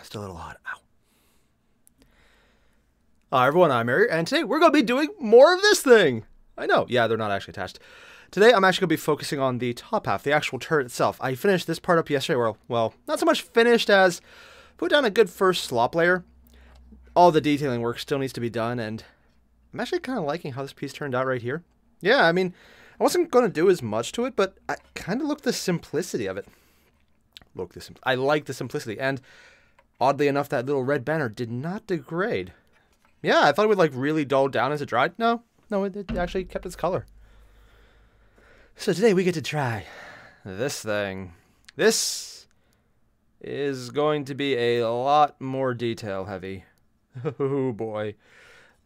Still a little hot. Ow. Hi everyone, I'm Airier, and today we're going to be doing more of this thing. I know, yeah, they're not actually attached. Today I'm actually going to be focusing on the top half, the actual turret itself. I finished this part up yesterday, well, not so much finished as put down a good first slop layer. All the detailing work still needs to be done, and I'm actually kind of liking how this piece turned out right here. Yeah, I mean, I wasn't going to do as much to it, but I kind of look the simplicity of it. I like the simplicity, and oddly enough, that little red banner did not degrade. Yeah, I thought it would like really dull down as it dried. No, it actually kept its color. So today we get to try this thing. This is going to be a lot more detail heavy. Oh boy.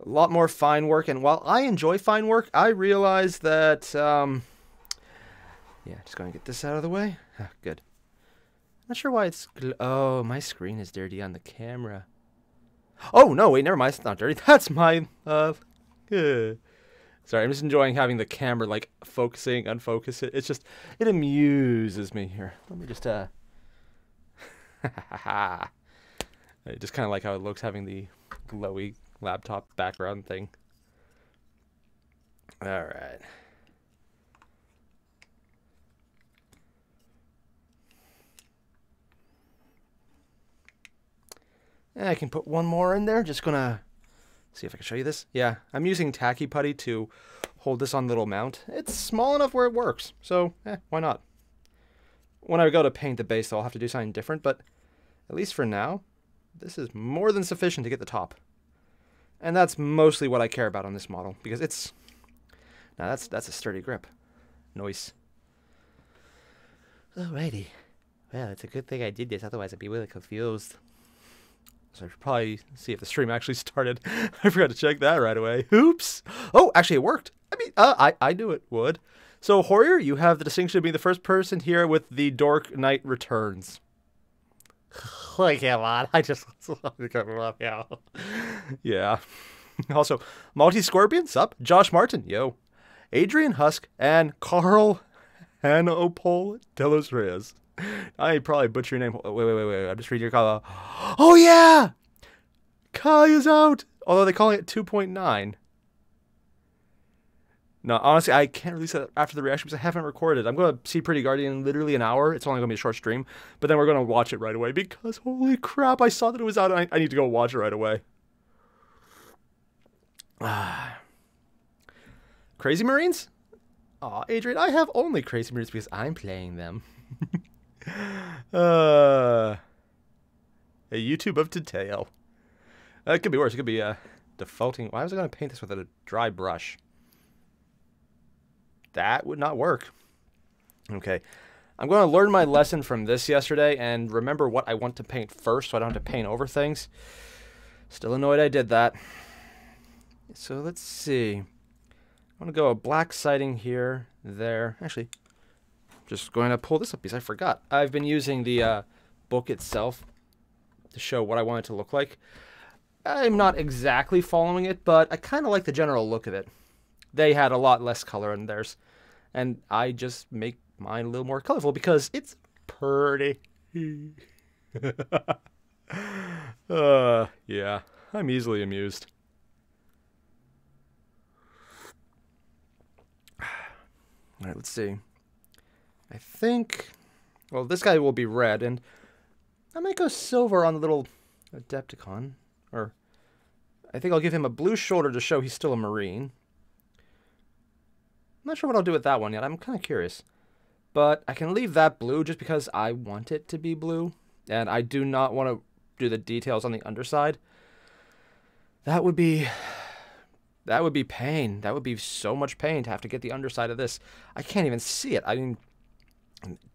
A lot more fine work, and while I enjoy fine work, I realize that, yeah, just going to get this out of the way. Good. Not sure why it's, oh, my screen is dirty on the camera. Oh, no, wait, never mind, it's not dirty. That's my, sorry, I'm just enjoying having the camera, like, focusing, unfocus it. It's just, it amuses me here. Let me just, I just kind of like how it looks having the glowy laptop background thing. All right. And I can put one more in there. Just gonna see if I can show you this. Yeah, I'm using tacky putty to hold this on the little mount. It's small enough where it works, so why not? When I go to paint the base, though, I'll have to do something different, but at least for now, this is more than sufficient to get the top. And that's mostly what I care about on this model, because it's... Now that's a sturdy grip. Nice. Alrighty. Well, it's a good thing I did this, otherwise I'd be really confused. So I should probably see if the stream actually started. I forgot to check that right away. Oops. Oh, actually it worked. I mean, I knew it would. So, Airier, you have the distinction of being the first person here with the Dork Knight Returns. Like, come on. I just yeah. Also, Malty Scorpion, sup? Josh Martin, yo. Adrian Husk, and Carl Hanopol Delos Reyes. I probably butchered your name. Wait. I'm just reading your color. Oh, yeah! Kai is out! Although they're calling it 2.9. No, honestly, I can't release it after the reaction because I haven't recorded. I'm going to see Pretty Guardian in literally an hour. It's only going to be a short stream. But then we're going to watch it right away because, holy crap, I saw that it was out and I need to go watch it right away. Crazy Marines? Aw, Adrian, I have only Crazy Marines because I'm playing them. A YouTube of detail. It could be worse. It could be defaulting. Why was I going to paint this with a dry brush? That would not work. Okay. I'm going to learn my lesson from this yesterday and remember what I want to paint first so I don't have to paint over things. Still annoyed I did that. So let's see. I'm going to go a black siding here, there. Actually, just going to pull this up because I forgot. I've been using the book itself to show what I want it to look like. I'm not exactly following it, but I kind of like the general look of it. They had a lot less color in theirs, and I just make mine a little more colorful because it's pretty. Yeah, I'm easily amused. All right, let's see. I think, well, this guy will be red, and I might go silver on the little Adepticon, or I think I'll give him a blue shoulder to show he's still a Marine. I'm not sure what I'll do with that one yet. I'm kind of curious. But I can leave that blue just because I want it to be blue. And I do not want to do the details on the underside. That would be pain. That would be so much pain to have to get the underside of this. I can't even see it. I mean,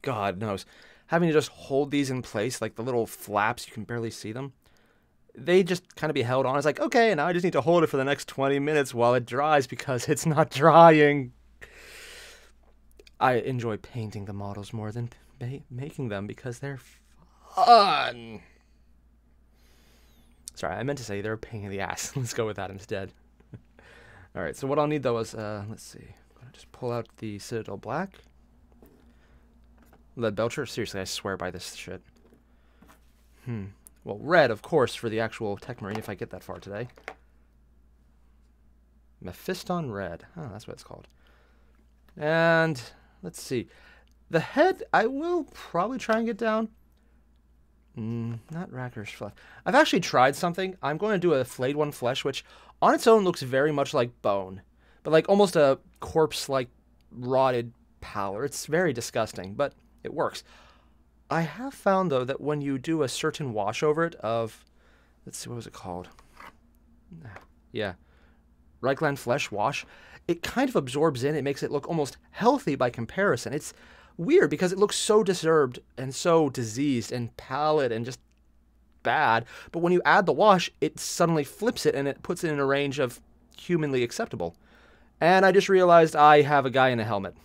God knows. Having to just hold these in place, like the little flaps, you can barely see them. They just kind of be held on. It's like, okay, now I just need to hold it for the next 20 minutes while it dries because it's not drying. I enjoy painting the models more than making them because they're fun. Sorry, I meant to say they're a pain in the ass. Let's go with that instead. Alright, so what I'll need though is, let's see. I'm going to just pull out the Citadel Black. Lead Belcher? Seriously, I swear by this shit. Well, red, of course, for the actual Tech Marine, if I get that far today. Mephiston Red. Oh, that's what it's called. And let's see. The head, I will probably try and get down. Not Racker's Flesh. I've actually tried something. I'm going to do a flayed one flesh, which on its own looks very much like bone. But like almost a corpse-like rotted pallor. It's very disgusting, but it works. I have found, though, that when you do a certain wash over it of... Let's see, what was it called? Yeah. Reichland Flesh Wash. It kind of absorbs in. It makes it look almost healthy by comparison. It's weird because it looks so disturbed and so diseased and pallid and just bad. But when you add the wash, it suddenly flips it and it puts it in a range of humanly acceptable. And I just realized I have a guy in a helmet.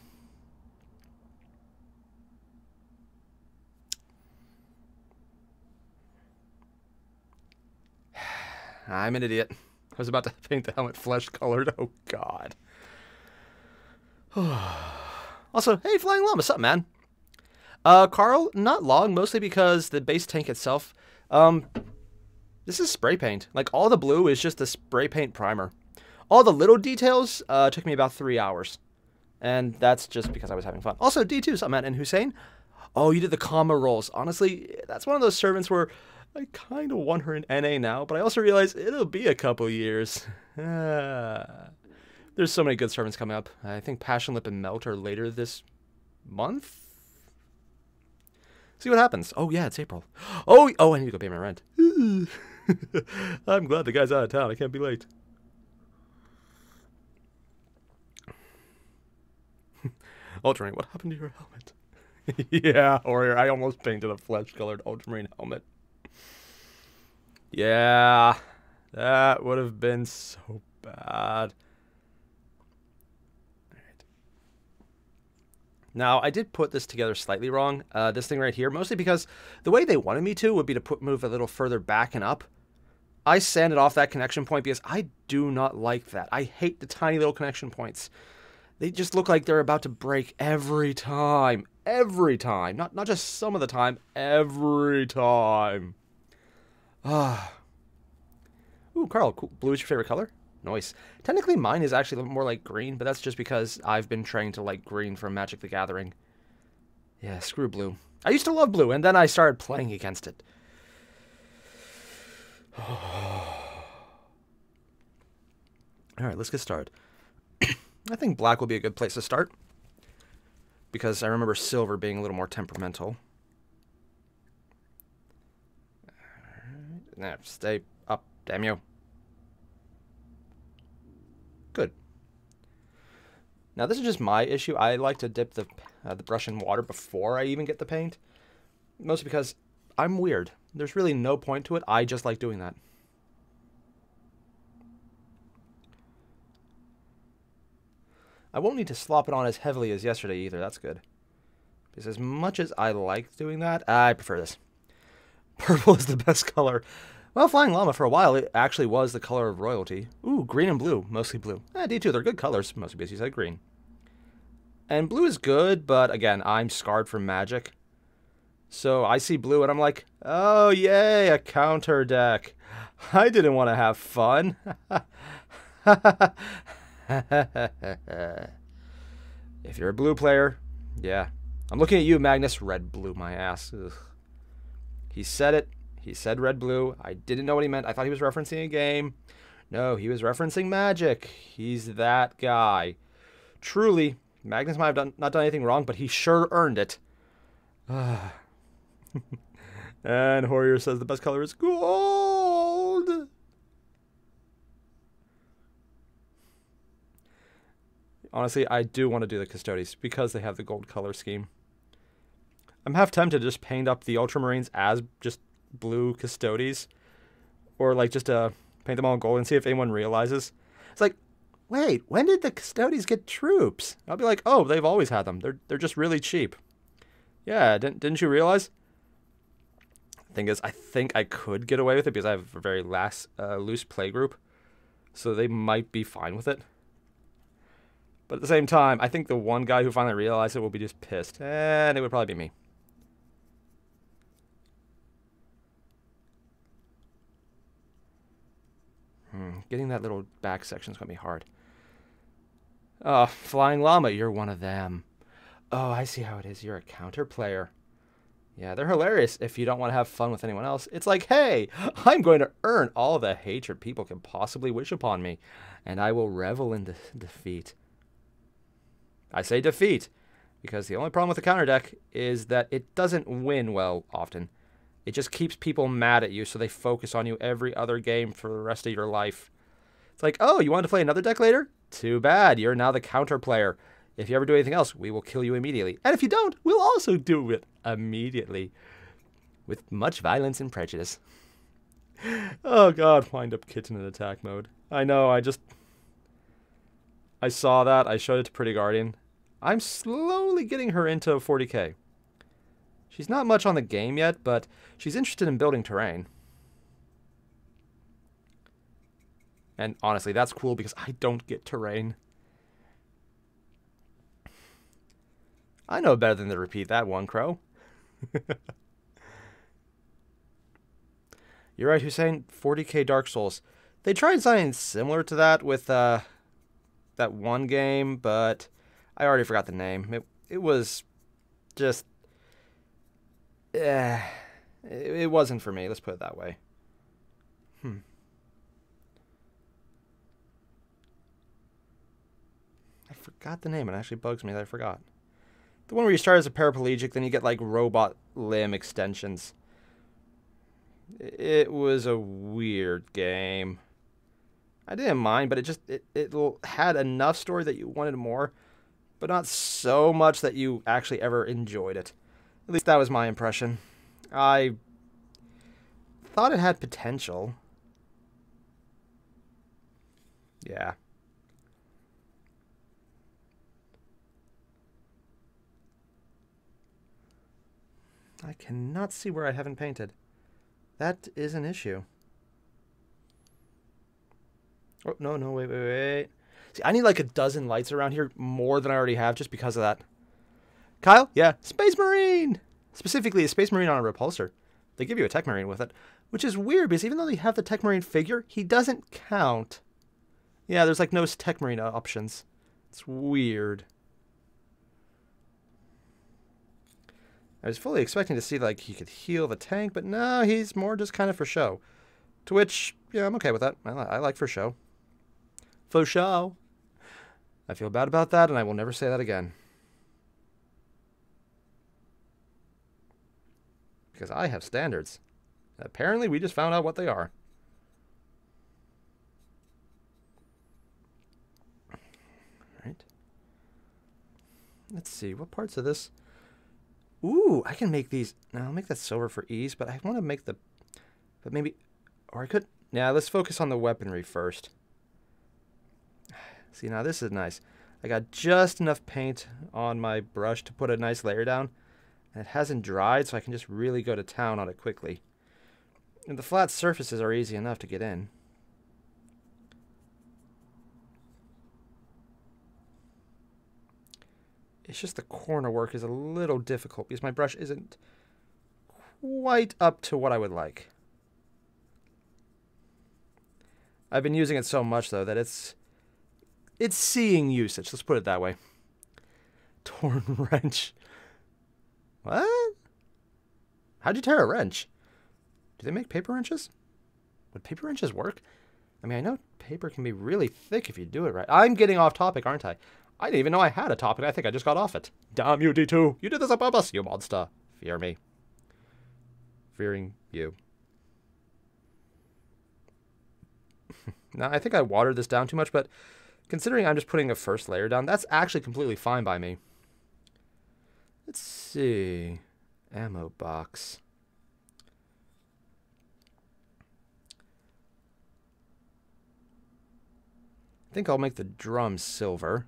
I'm an idiot. I was about to paint the helmet flesh colored. Oh, God. Also, hey, Flying Llama, what's up, man? Carl, not long, mostly because the base tank itself, this is spray paint. Like, all the blue is just the spray paint primer. All the little details took me about 3 hours. And that's just because I was having fun. Also, D2, what's up, man? And Hussein? Oh, you did the comma rolls. Honestly, that's one of those servants where I kind of want her in NA now, but I also realize it'll be a couple years. There's so many good servants coming up. I think Passion Lip and Melt are later this month? See what happens. Oh, yeah, it's April. Oh, I need to go pay my rent. I'm glad the guy's out of town. I can't be late. Ultramarine, what happened to your helmet? Yeah, Airier, I almost painted a flesh-colored Ultramarine helmet. Yeah, that would have been so bad. Alright. Now, I did put this together slightly wrong, this thing right here, mostly because the way they wanted me to would be to move a little further back and up. I sanded off that connection point because I do not like that. I hate the tiny little connection points. They just look like they're about to break every time. Every time. Not just some of the time, every time. Ooh, Carl, cool. Blue is your favorite color? Nice. Technically, mine is actually a little more like green, but that's just because I've been trained to like green from Magic the Gathering. Yeah, screw blue. I used to love blue, and then I started playing against it. Alright, let's get started. I think black will be a good place to start, because I remember silver being a little more temperamental. Nah, stay up, damn you. Good. Now this is just my issue. I like to dip the brush in water before I even get the paint. Mostly because I'm weird. There's really no point to it. I just like doing that. I won't need to slop it on as heavily as yesterday either. That's good. Because as much as I like doing that, I prefer this. Purple is the best color. Well, Flying Llama, for a while, it actually was the color of royalty. Ooh, green and blue. Mostly blue. D2, they're good colors. Mostly because you said green. And blue is good, but again, I'm scarred from Magic. So I see blue and I'm like, oh, yay, a counter deck. I didn't want to have fun. If you're a blue player, yeah. I'm looking at you, Magnus. Red, blue, my ass. Ugh. He said it. He said red, blue. I didn't know what he meant. I thought he was referencing a game. No, he was referencing Magic. He's that guy. Truly, Magnus might have not done anything wrong, but he sure earned it. And Airier says the best color is gold. Honestly, I do want to do the Custodes because they have the gold color scheme. I'm half tempted to just paint up the Ultramarines as just blue Custodes. Or like just paint them all in gold and see if anyone realizes. It's like, wait, when did the Custodes get troops? I'll be like, oh, they've always had them. They're just really cheap. Yeah, didn't you realize? Thing is, I think I could get away with it because I have a very loose play group. So they might be fine with it. But at the same time, I think the one guy who finally realized it will be just pissed. And it would probably be me. Getting that little back section is going to be hard. Flying llama, you're one of them. Oh, I see how it is. You're a counter player. Yeah, they're hilarious if you don't want to have fun with anyone else. It's like, hey, I'm going to earn all the hatred people can possibly wish upon me, and I will revel in defeat. I say defeat, because the only problem with the counter deck is that it doesn't win well often. It just keeps people mad at you, so they focus on you every other game for the rest of your life. It's like, oh, you want to play another deck later? Too bad, you're now the counter player. If you ever do anything else, we will kill you immediately. And if you don't, we'll also do it immediately. With much violence and prejudice. Oh god, wind up kitten in attack mode. I know, I saw that, I showed it to Pretty Guardian. I'm slowly getting her into 40k. She's not much on the game yet, but she's interested in building terrain. And honestly, that's cool because I don't get terrain. I know better than to repeat that one, Crow. You're right, Hussein. 40k Dark Souls. They tried something similar to that with that one game, but I already forgot the name. It was just... it wasn't for me, let's put it that way. I forgot the name. It actually bugs me that I forgot. The one where you start as a paraplegic, then you get like robot limb extensions. It was a weird game. I didn't mind, but it had enough story that you wanted more, but not so much that you actually ever enjoyed it. At least that was my impression. I thought it had potential. Yeah. I cannot see where I haven't painted. That is an issue. Oh, no, wait. See, I need like a dozen lights around here, more than I already have, just because of that. Kyle? Yeah, Space Marine! Specifically, a Space Marine on a Repulsor. They give you a Tech Marine with it, which is weird, because even though they have the Tech Marine figure, he doesn't count. Yeah, there's like no Tech Marine options. It's weird. I was fully expecting to see, like, he could heal the tank, but no, he's more just kind of for show. To which, yeah, I'm okay with that. I like for show. For show. I feel bad about that, and I will never say that again. Because I have standards. Apparently, we just found out what they are. Alright. Let's see, what parts of this... Ooh, I can make these. Now, I'll make that silver for ease, but I want to make the... But maybe... Or I could... Yeah, let's focus on the weaponry first. See, now this is nice. I got just enough paint on my brush to put a nice layer down. And it hasn't dried, so I can just really go to town on it quickly. And the flat surfaces are easy enough to get in. It's just the corner work is a little difficult because my brush isn't quite up to what I would like. I've been using it so much, though, that it's seeing usage. Let's put it that way. Torn wrench. What? How'd you tear a wrench? Do they make paper wrenches? Would paper wrenches work? I mean, I know paper can be really thick if you do it right. I'm getting off topic, aren't I? I didn't even know I had a topic. I think I just got off it. Damn you, D2. You did this on purpose, you monster. Fear me. Fearing you. Now, I think I watered this down too much, but considering I'm just putting a first layer down, that's actually completely fine by me. Let's see. Ammo box. I think I'll make the drum silver.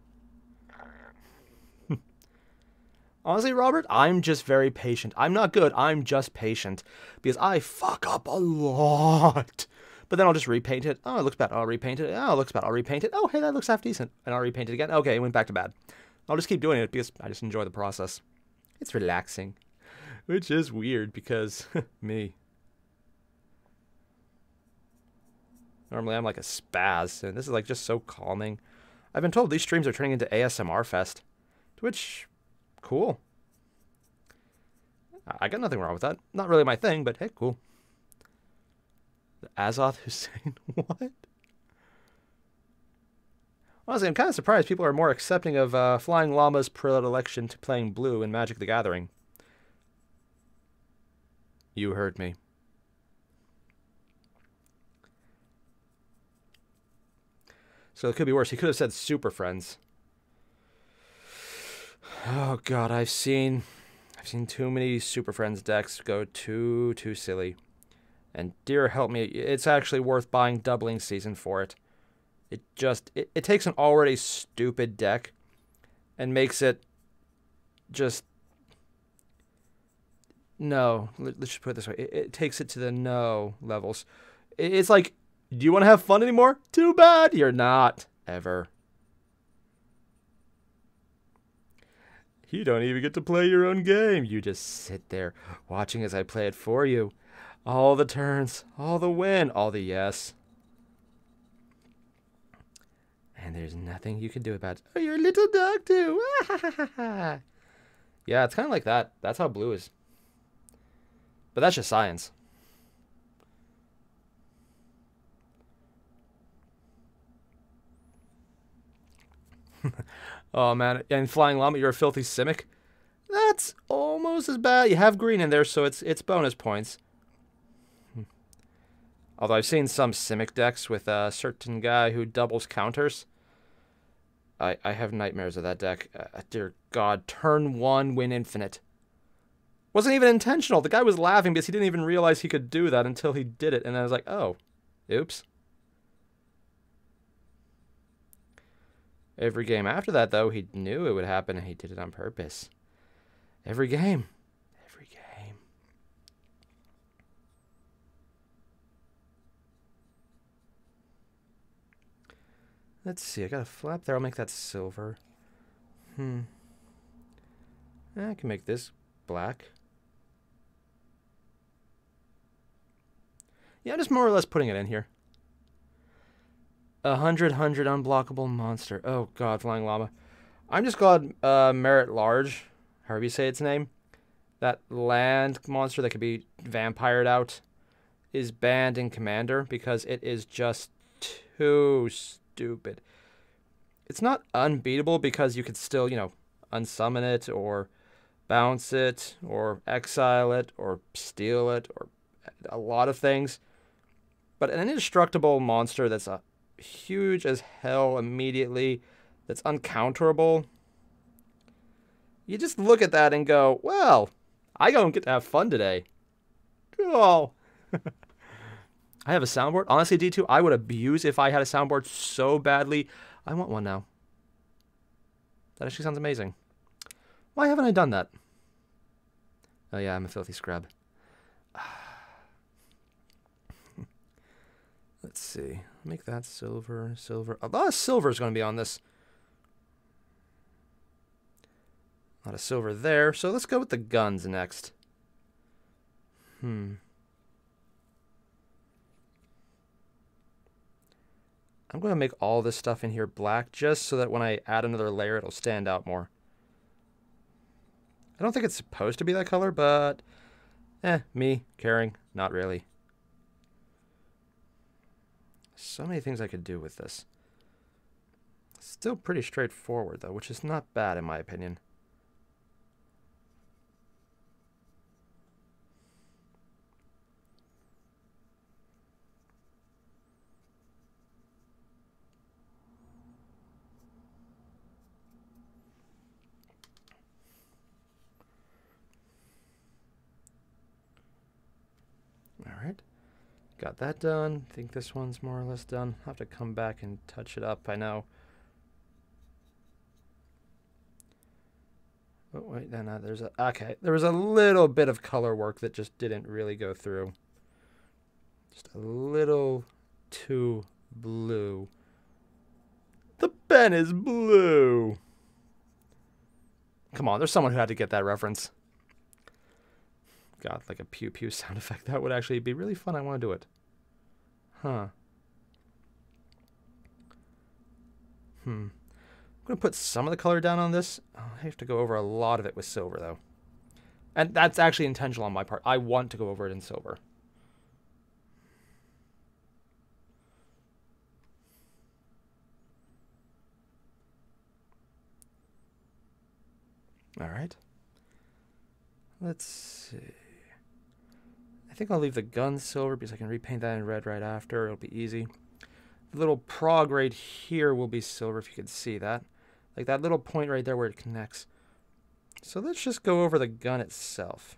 Honestly, Robert, I'm just very patient. I'm not good. I'm just patient. Because I fuck up a lot. But then I'll just repaint it. Oh, it looks bad. I'll repaint it. Oh, it looks bad. I'll repaint it. Oh, hey, that looks half decent. And I'll repaint it again. Okay, it went back to bad. I'll just keep doing it because I just enjoy the process. It's relaxing. Which is weird because me. Normally I'm like a spaz, and this is like just so calming. I've been told these streams are turning into ASMR fest. Which, cool. I got nothing wrong with that. Not really my thing, but hey, cool. The Azoth Hussein? What? Honestly, I'm kind of surprised people are more accepting of Flying Llama's predilection to playing blue in Magic the Gathering. You heard me. So it could be worse. He could have said Super Friends. Oh god, I've seen too many Super Friends decks go too silly. And dear help me, it's actually worth buying Doubling Season for it. It takes an already stupid deck and makes it just no. Let's just put it this way. It takes it to the no levels. It's like, do you want to have fun anymore? Too bad you're not ever. You don't even get to play your own game. You just sit there watching as I play it for you. All the turns, all the win, all the yes. And there's nothing you can do about it. Oh, you're a little dog too. Yeah, it's kind of like that. That's how blue is. But that's just science. Oh man, and Flying Llama, you're a filthy Simic. That's almost as bad. You have green in there, so it's bonus points. Although I've seen some Simic decks with a certain guy who doubles counters. I have nightmares of that deck. Dear God, turn 1, win infinite. Wasn't even intentional. The guy was laughing because he didn't even realize he could do that until he did it. And I was like, oh, oops. Every game after that, though, he knew it would happen and he did it on purpose. Every game. Every game. Let's see. I got a flap there. I'll make that silver. I can make this black. Yeah, I'm just more or less putting it in here. 100 unblockable monster. Oh god, Flying Llama. I'm just glad Merit Large, however you say its name, that land monster that could be vampired out, is banned in Commander because it is just too stupid. It's not unbeatable because you could still, you know, unsummon it or bounce it or exile it or steal it or a lot of things. But an indestructible monster that's huge as hell immediately, that's uncounterable, you just look at that and go, well, I don't get to have fun today. Cool. I have a soundboard. Honestly, D2, I would abuse if I had a soundboard so badly. I want one now. That actually sounds amazing. Why haven't I done that? Oh yeah, I'm a filthy scrub. Let's see. Make that silver, silver. A lot of silver is going to be on this. A lot of silver there. So let's go with the guns next. I'm going to make all this stuff in here black just so that when I add another layer, it'll stand out more. I don't think it's supposed to be that color, but me caring, not really. So many things I could do with this. Still pretty straightforward, though, which is not bad in my opinion. Alright. Got that done. I think this one's more or less done. I'll have to come back and touch it up, I know. Oh, wait, no, there's a... Okay, there was a little bit of color work that just didn't really go through. Just a little too blue. The pen is blue! Come on, there's someone who had to get that reference. God, like a pew pew sound effect. That would actually be really fun. I want to do it. Huh. I'm going to put some of the color down on this. I have to go over a lot of it with silver, though. And that's actually intentional on my part. I want to go over it in silver. All right. Let's see. I think I'll leave the gun silver because I can repaint that in red right after. It'll be easy. The little prog right here will be silver, if you can see that. Like that little point right there where it connects. So let's just go over the gun itself.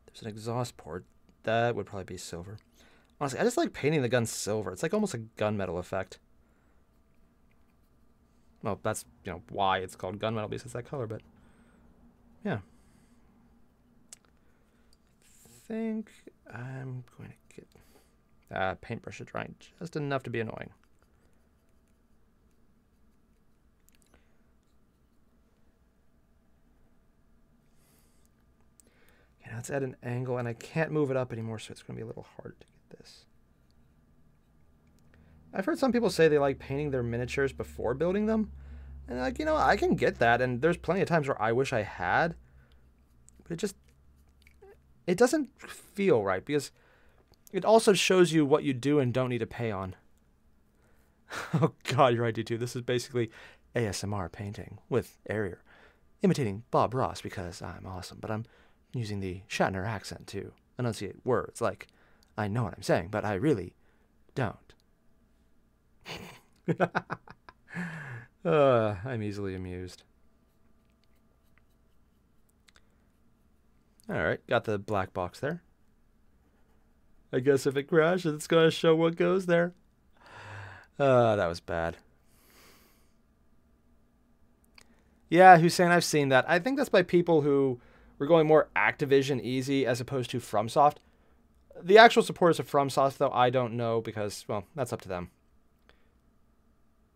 There's an exhaust port. That would probably be silver. Honestly, I just like painting the gun silver. It's like almost a gunmetal effect. Well, that's, why it's called gunmetal, because it's that color, but yeah. I think I'm going to get paintbrush is drying just enough to be annoying. Okay, now it's at an angle, and I can't move it up anymore, so it's going to be a little hard to get this. I've heard some people say they like painting their miniatures before building them. And like, I can get that. And there's plenty of times where I wish I had. But it doesn't feel right. Because it also shows you what you do and don't need to pay on. Oh God, you're right, D2. This is basically ASMR painting with Airier. Imitating Bob Ross because I'm awesome. But I'm using the Shatner accent to enunciate words. Like, I know what I'm saying, but I really don't. I'm easily amused. Alright, got the black box there. I guess if it crashes, it's going to show what goes there. That was bad. Yeah, Hussein, I've seen that. I think that's by people who were going more Activision easy as opposed to FromSoft. The actual supporters of FromSoft, though, I don't know because, well, that's up to them.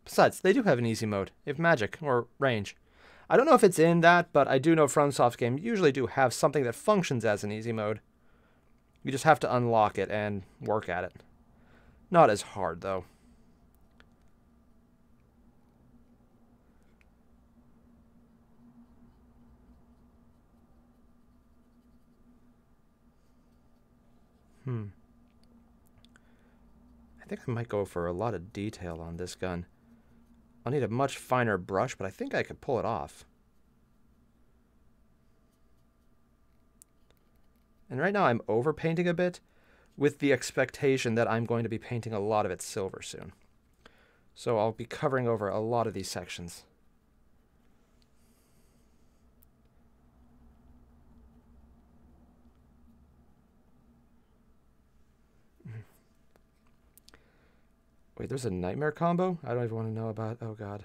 Besides, they do have an easy mode, if magic, or range. I don't know if it's in that, but I do know FromSoft games usually do have something that functions as an easy mode. You just have to unlock it and work at it. Not as hard, though. I think I might go for a lot of detail on this gun. I'll need a much finer brush, but I think I could pull it off. And right now I'm overpainting a bit with the expectation that I'm going to be painting a lot of it silver soon. So I'll be covering over a lot of these sections. Wait, there's a nightmare combo? I don't even want to know about. Oh, God.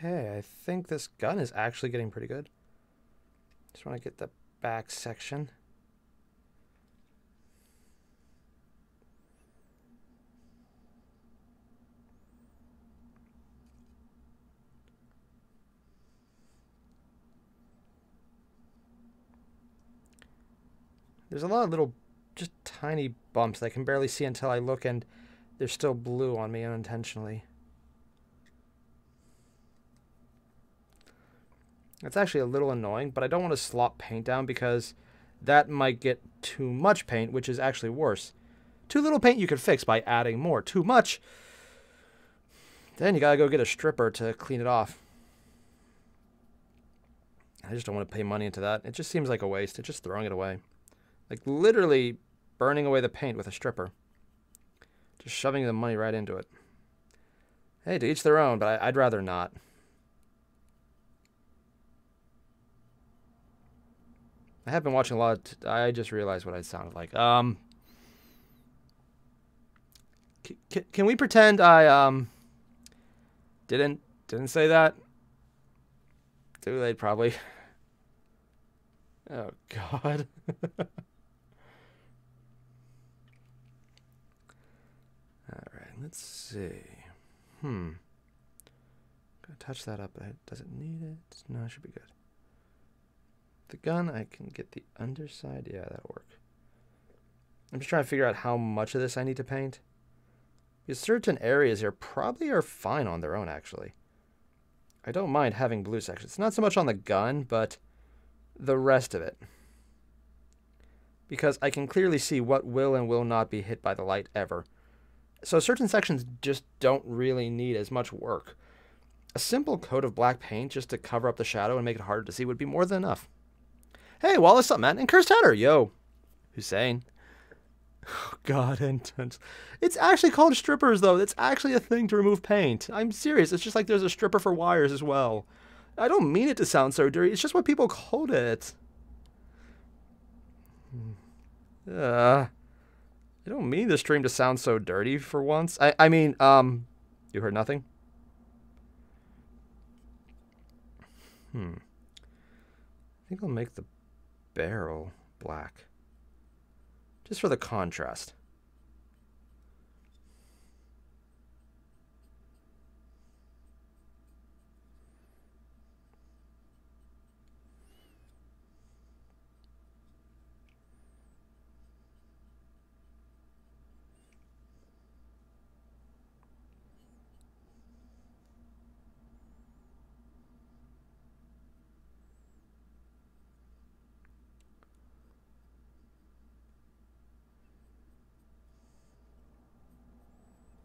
Okay, I think this gun is actually getting pretty good. Just want to get the back section. There's a lot of little, just tiny bumps that I can barely see until I look, and they're still blue on me unintentionally. That's actually a little annoying, but I don't want to slop paint down because that might get too much paint, which is actually worse. Too little paint you could fix by adding more. Too much, then you gotta go get a stripper to clean it off. I just don't want to pay money into that. It just seems like a waste. It's just throwing it away. Like literally burning away the paint with a stripper. Just shoving the money right into it. Hey, to each their own, but I'd rather not. I have been watching a lot of I just realized what I sounded like. Can we pretend I didn't say that? Too late, probably. Oh, God. Alright, let's see. Gotta touch that up. Does it need it? No, it should be good. The gun, I can get the underside. Yeah, that'll work. I'm just trying to figure out how much of this I need to paint. Because certain areas here probably are fine on their own, actually. I don't mind having blue sections. Not so much on the gun, but the rest of it. Because I can clearly see what will and will not be hit by the light ever. So certain sections just don't really need as much work. A simple coat of black paint just to cover up the shadow and make it harder to see would be more than enough. Hey, Wallace, up, man? And Cursed Hatter, yo. Hussein. Oh, God, intense. It's actually called strippers, though. It's actually a thing to remove paint. I'm serious. It's just like there's a stripper for wires as well. I don't mean it to sound so dirty. It's just what people called it. I don't mean the stream to sound so dirty for once. I mean, you heard nothing? I think I'll make the barrel black. Just for the contrast.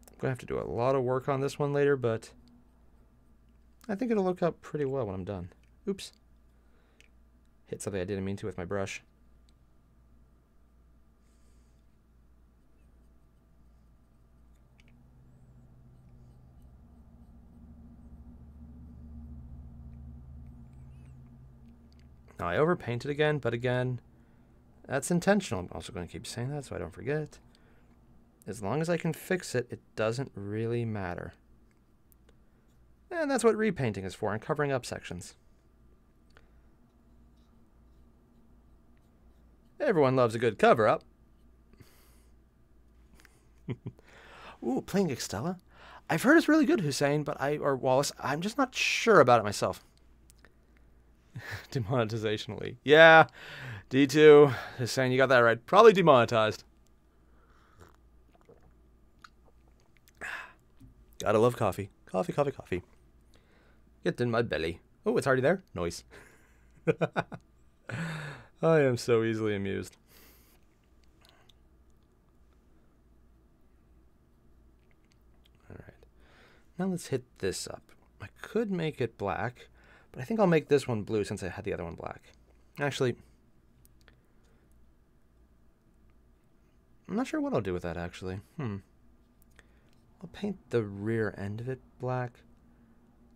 I'm going to have to do a lot of work on this one later, but I think it'll look up pretty well when I'm done. Oops. Hit something I didn't mean to with my brush. Now I overpainted again, but again, that's intentional. I'm also going to keep saying that so I don't forget. As long as I can fix it, it doesn't really matter. And that's what repainting is for, and covering up sections. Everyone loves a good cover-up. Ooh, playing Extella? I've heard it's really good, Hussein, but or Wallace, I'm just not sure about it myself. Demonetizationally. Yeah, D2. Hussein, you got that right. Probably demonetized. Gotta love coffee. Coffee, coffee, coffee. Get in my belly. Oh, it's already there? Nice. I am so easily amused. Alright. Now let's hit this up. I could make it black, but I think I'll make this one blue since I had the other one black. Actually, I'm not sure what I'll do with that, actually. I'll paint the rear end of it black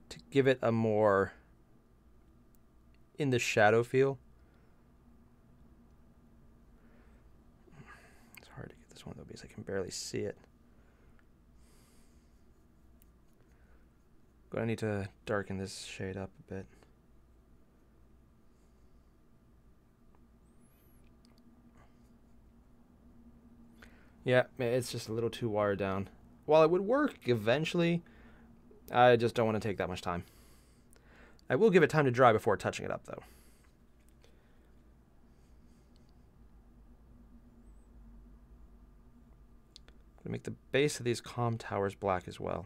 to give it a more in the shadow feel. It's hard to get this one though because I can barely see it. Gonna need to darken this shade up a bit. Yeah, it's just a little too watered down. While it would work eventually, I just don't want to take that much time. I will give it time to dry before touching it up, though. I'm going to make the base of these comm towers black as well.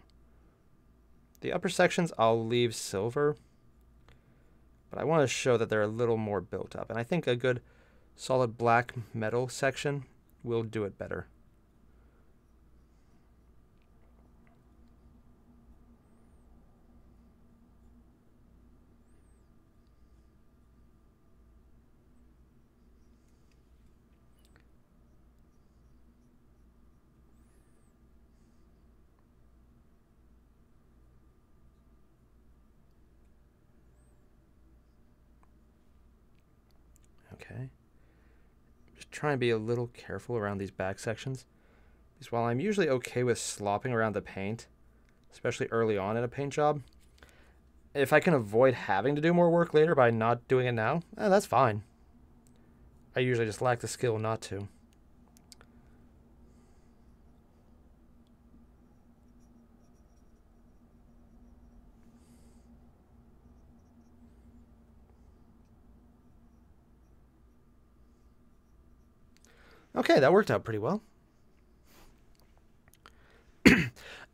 The upper sections I'll leave silver, but I want to show that they're a little more built up. And I think a good solid black metal section will do it better. Okay. Just try and be a little careful around these back sections. Because while I'm usually okay with slopping around the paint, especially early on in a paint job, if I can avoid having to do more work later by not doing it now, that's fine. I usually just lack the skill not to. Okay, that worked out pretty well.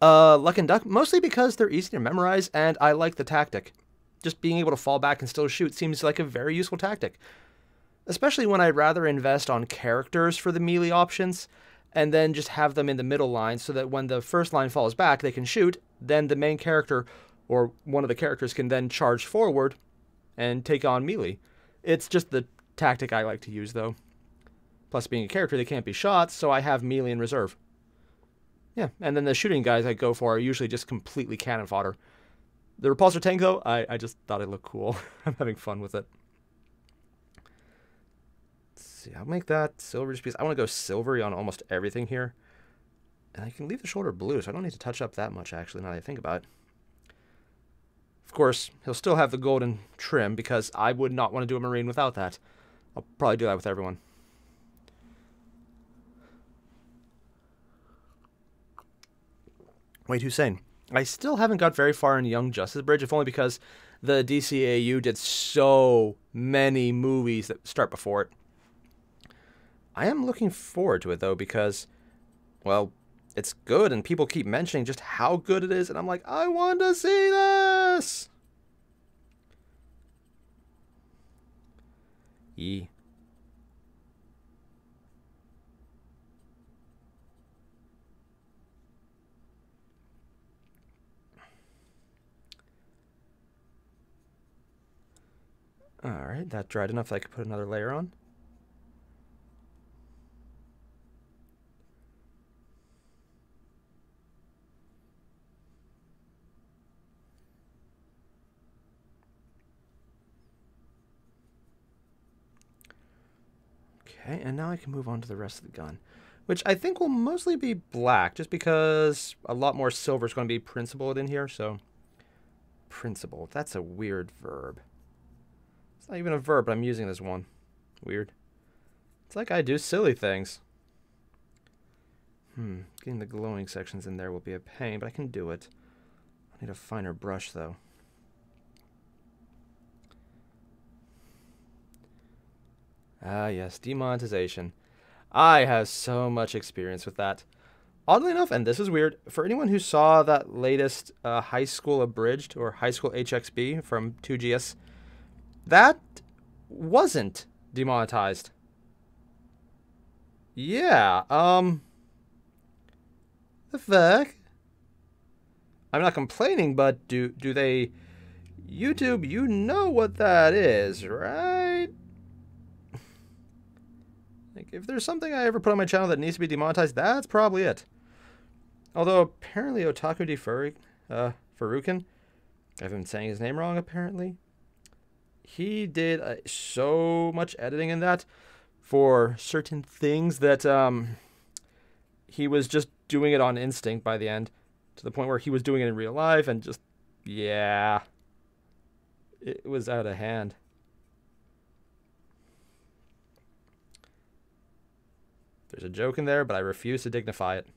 Luck and Duck, mostly because they're easy to memorize, and I like the tactic. Just being able to fall back and still shoot seems like a very useful tactic. Especially when I'd rather invest on characters for the melee options, and then just have them in the middle line so that when the first line falls back, they can shoot, then the main character, or one of the characters, can then charge forward and take on melee. It's just the tactic I like to use, though. Plus, being a character, they can't be shot, so I have melee in reserve. Yeah, and then the shooting guys I go for are usually just completely cannon fodder. The Repulsor tank, though, I just thought it looked cool. I'm having fun with it. Let's see, I'll make that silver piece. I want to go silvery on almost everything here. And I can leave the shoulder blue, so I don't need to touch up that much, actually, now that I think about it. Of course, he'll still have the golden trim, because I would not want to do a Marine without that. I'll probably do that with everyone. Wait, Hussein. I still haven't got very far in Young Justice Bridge, if only because the DCAU did so many movies that start before it. I am looking forward to it, though, because, well, it's good, and people keep mentioning just how good it is, and I'm like, I want to see this! Yee. Alright, that dried enough that I could put another layer on. Okay, and now I can move on to the rest of the gun, which I think will mostly be black, just because a lot more silver is going to be principled in here, so... Principle, that's a weird verb. It's not even a verb, but I'm using this one. Weird. It's like I do silly things. Getting the glowing sections in there will be a pain, but I can do it. I need a finer brush, though. Ah, yes, demonetization. I have so much experience with that. Oddly enough, and this is weird, for anyone who saw that latest High School Abridged, or High School HXB from 2GS, that wasn't demonetized. Yeah, the fuck? I'm not complaining, but do they... YouTube, you know what that is, right? Like, if there's something I ever put on my channel that needs to be demonetized, that's probably it. Although, apparently Otaku Farukin, I've been saying his name wrong, apparently. He did so much editing in that for certain things that he was just doing it on instinct by the end, to the point where he was doing it in real life, and just, yeah, it was out of hand. There's a joke in there, but I refuse to dignify it.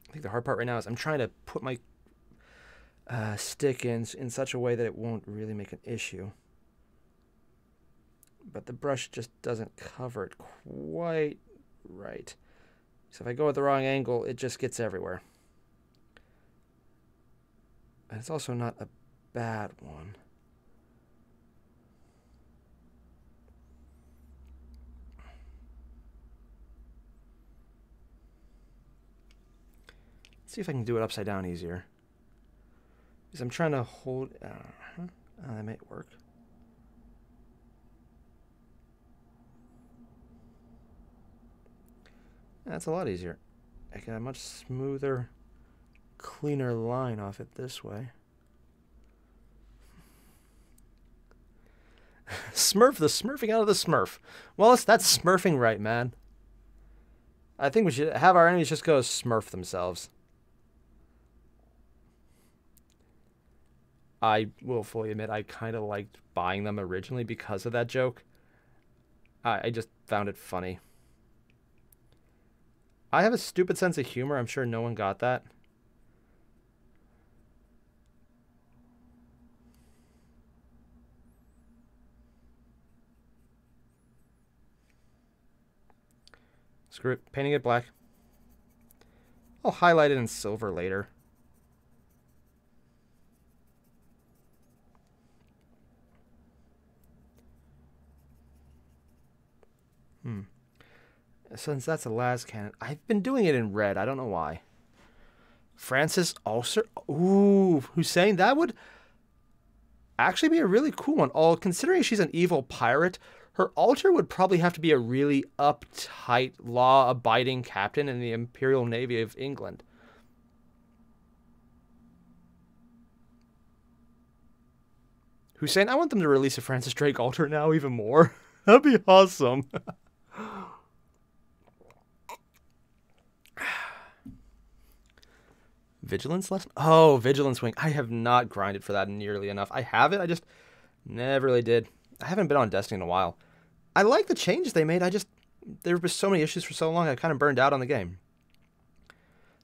I think the hard part right now is I'm trying to put my stick in such a way that it won't really make an issue. But the brush just doesn't cover it quite right. So if I go at the wrong angle, it just gets everywhere. And it's also not a bad one. Let's see if I can do it upside down easier. Because I'm trying to hold... that might work. That's a lot easier. I get a much smoother, cleaner line off it this way. Smurf the smurfing out of the smurf. Wallace, that's smurfing right, man. I think we should have our enemies just go smurf themselves. I will fully admit I kind of liked buying them originally because of that joke. I just found it funny. I have a stupid sense of humor. I'm sure no one got that. Screw it. Painting it black. I'll highlight it in silver later. Since that's the last cannon, I've been doing it in red. I don't know why. Francis Ulcer. Ooh, Hussein. That would actually be a really cool one. All considering she's an evil pirate, her alter would probably have to be a really uptight, law-abiding captain in the Imperial Navy of England. Hussein, I want them to release a Francis Drake alter now even more. That'd be awesome. Vigilance lesson? Oh, Vigilance Wing. I have not grinded for that nearly enough. I have it, I just never really did. I haven't been on Destiny in a while. I like the changes they made, there were so many issues for so long, I kind of burned out on the game.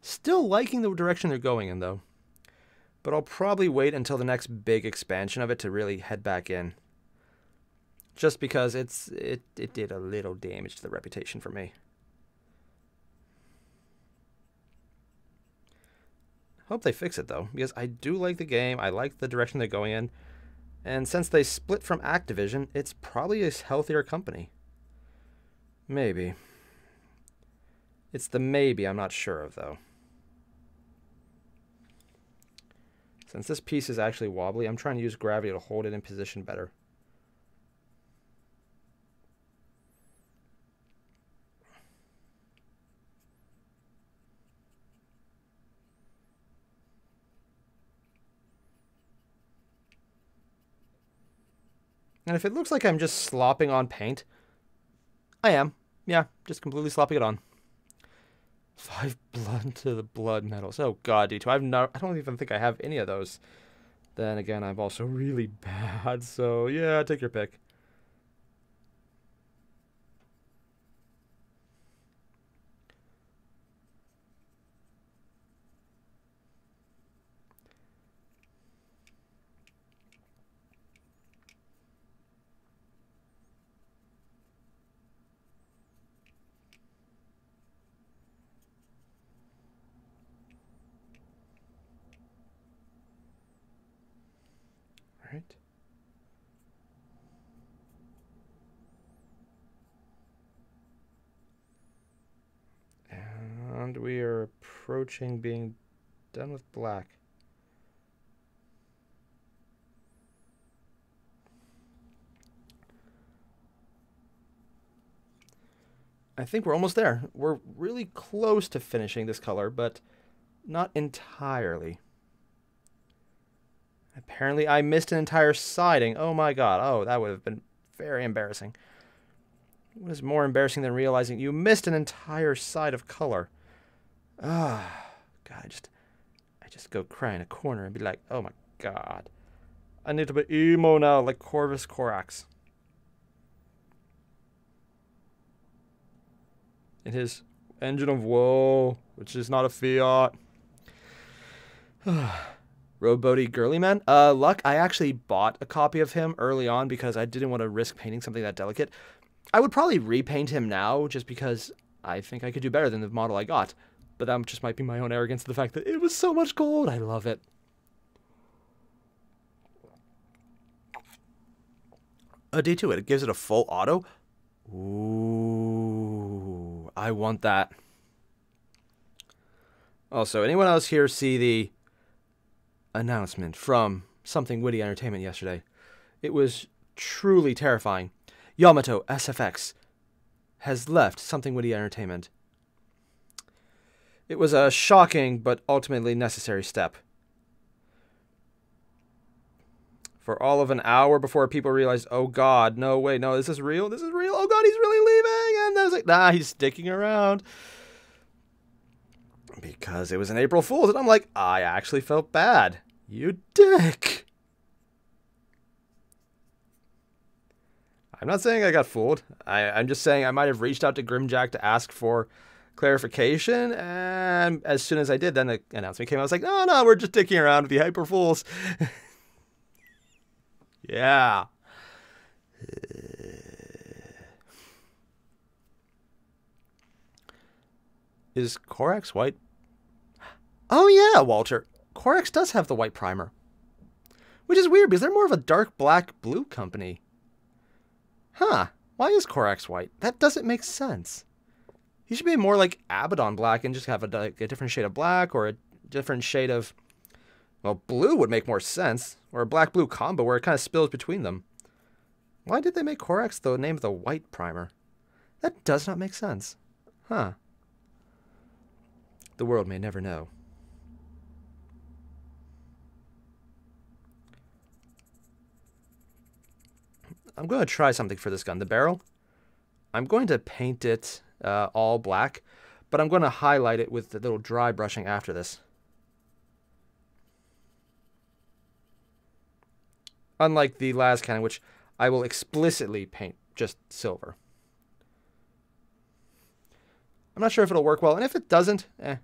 Still liking the direction they're going in, though. But I'll probably wait until the next big expansion of it to really head back in. Just because it did a little damage to the reputation for me. Hope they fix it, though, because I do like the game, I like the direction they're going in, and since they split from Activision, it's probably a healthier company. Maybe. It's the maybe I'm not sure of, though. Since this piece is actually wobbly, I'm trying to use gravity to hold it in position better. And if it looks like I'm just slopping on paint, I am. Yeah, just completely slopping it on. 5 blood to the blood medals. Oh god, D2. I don't even think I have any of those. Then again, I'm also really bad, so yeah, take your pick. Right. And we are approaching being done with black. I think we're almost there. We're really close to finishing this color, but not entirely. Apparently I missed an entire siding. Oh my god. Oh, that would have been very embarrassing. What is more embarrassing than realizing you missed an entire side of color? Ah, god, I just go cry in a corner and be like, oh my god. I need to be emo now, like Corvus Corax. In his engine of woe, which is not a Fiat. Rowboaty Girly Man. Luck, I actually bought a copy of him early on because I didn't want to risk painting something that delicate. I would probably repaint him now just because I think I could do better than the model I got. But that just might be my own arrogance to the fact that it was so much gold. I love it. A D2, it gives it a full auto. Ooh, I want that. Also, anyone else here see the announcement from Something Witty Entertainment yesterday? It was truly terrifying. Yamato SFX has left Something Witty Entertainment. It was a shocking but ultimately necessary step. For all of an hour before people realized, oh god, no, wait, no, this is real, oh god, he's really leaving, and I was like, nah, he's sticking around. Because it was an April Fool's, and I'm like, I actually felt bad. You dick. I'm not saying I got fooled. I'm just saying I might have reached out to Grimjack to ask for clarification, and as soon as I did, then the announcement came. I was like, no, we're just dicking around with the April Fools. Yeah. Is Corax white? Oh yeah, Walter. Corax does have the white primer. Which is weird because they're more of a dark black blue company. Huh. Why is Corax white? That doesn't make sense. He should be more like Abaddon black and just have a different shade of black or a different shade of... Well, blue would make more sense. Or a black-blue combo where it kind of spills between them. Why did they make Corax the name of the white primer? That does not make sense. Huh. The world may never know. I'm going to try something for this gun. The barrel, I'm going to paint it all black, but I'm going to highlight it with the little dry brushing after this. Unlike the last cannon, which I will explicitly paint just silver. I'm not sure if it'll work well, and if it doesn't, eh.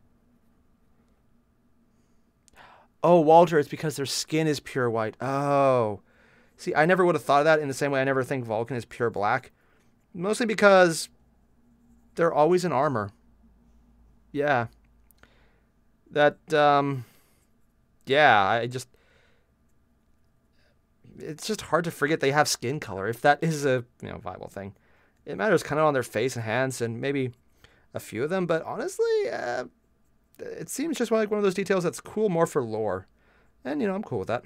Oh, Walter, it's because their skin is pure white. Oh. See, I never would have thought of that in the same way I never think Vulcan is pure black. Mostly because they're always in armor. Yeah. That, yeah, it's just hard to forget they have skin color, if that is a, viable thing. It matters kind of on their face and hands, and maybe a few of them, but honestly, it seems just like one of those details that's cool more for lore. And, I'm cool with that.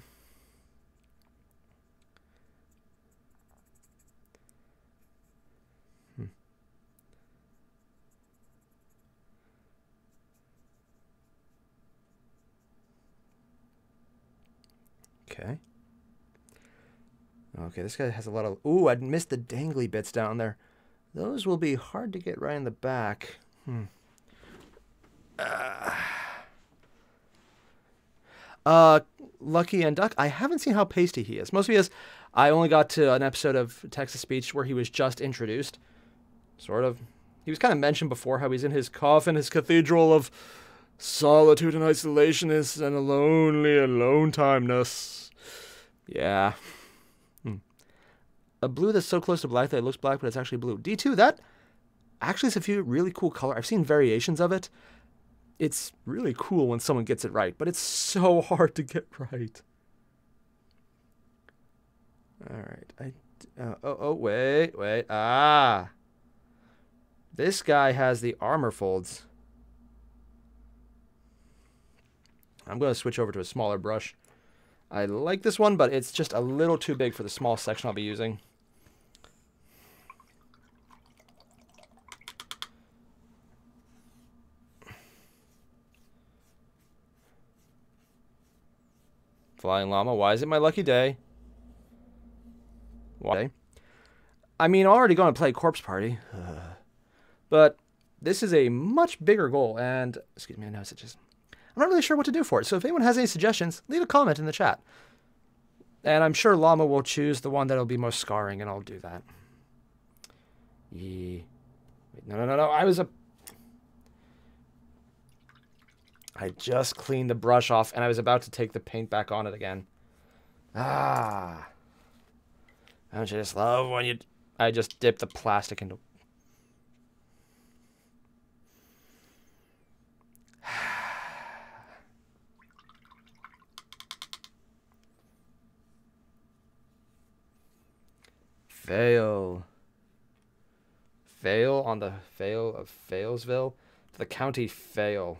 Okay. Okay, this guy has a lot of... Ooh, I missed the dangly bits down there. Those will be hard to get right in the back. Lucky and Duck, I haven't seen how pasty he is. Mostly because I only got to an episode of Text to Speech where he was just introduced. Sort of. He was kind of mentioned before how he's in his coffin, his cathedral of solitude and isolationist and a lonely alone timeness. Yeah. A blue that's so close to black that it looks black, but it's actually blue. D2, that actually is a few really cool color. I've seen variations of it. It's really cool when someone gets it right, but it's so hard to get right. All right. Wait. Ah. This guy has the armor folds. I'm going to switch over to a smaller brush. I like this one, but it's just a little too big for the small section I'll be using. Flying Llama, why is it my lucky day? Why? I mean, I'm already going to play Corpse Party. But this is a much bigger goal, and... Excuse me, I know it's just... I'm not really sure what to do for it, so if anyone has any suggestions, leave a comment in the chat. And I'm sure Llama will choose the one that'll be most scarring, and I'll do that. Wait, no. I just cleaned the brush off, and I was about to take the paint back on it again. Ah. Don't you just love when you... I just dipped the plastic into... Fail. Fail on the Fail of Failsville. The county fail.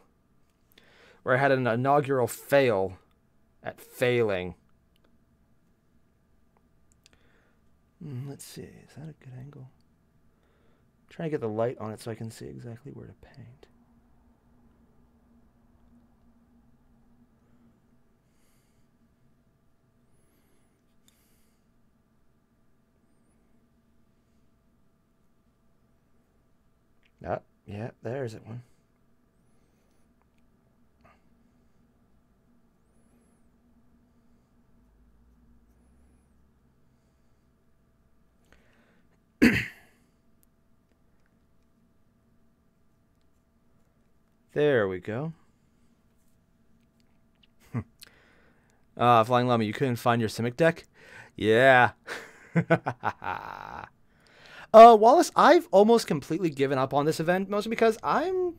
Where I had an inaugural fail at failing. Let's see. Is that a good angle? I'm trying to get the light on it so I can see exactly where to paint. Yeah, there's it one. There we go. Flying Llama, you couldn't find your Simic deck? Yeah. Wallace, I've almost completely given up on this event, mostly because I'm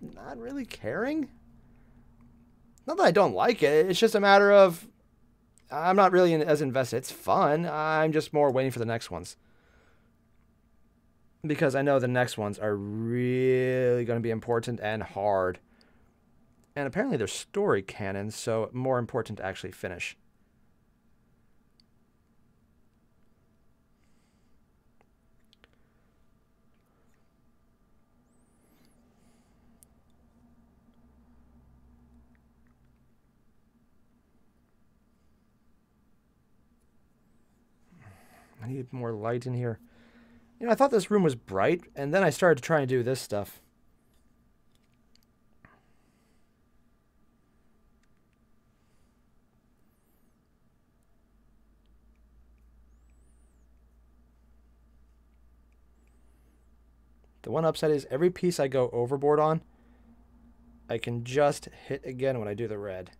not really caring. Not that I don't like it, it's just a matter of I'm not really as invested. It's fun, I'm just more waiting for the next ones. Because I know the next ones are really going to be important and hard. And apparently they're story canons, so more important to actually finish. I need more light in here. You know, I thought this room was bright, and then I started to try and do this stuff. The one upside is every piece I go overboard on, I can just hit again when I do the red.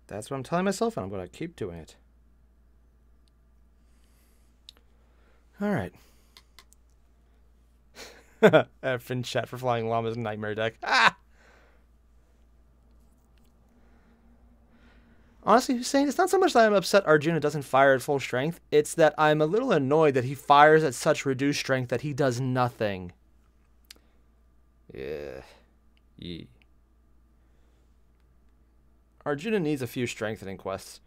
That's what I'm telling myself, and I'm going to keep doing it. All right. F in chat for Flying Llama's Nightmare deck. Ah! Honestly, Hussein, it's not so much that I'm upset Arjuna doesn't fire at full strength. It's that I'm a little annoyed that he fires at such reduced strength that he does nothing. Yeah. Arjuna needs a few strengthening quests.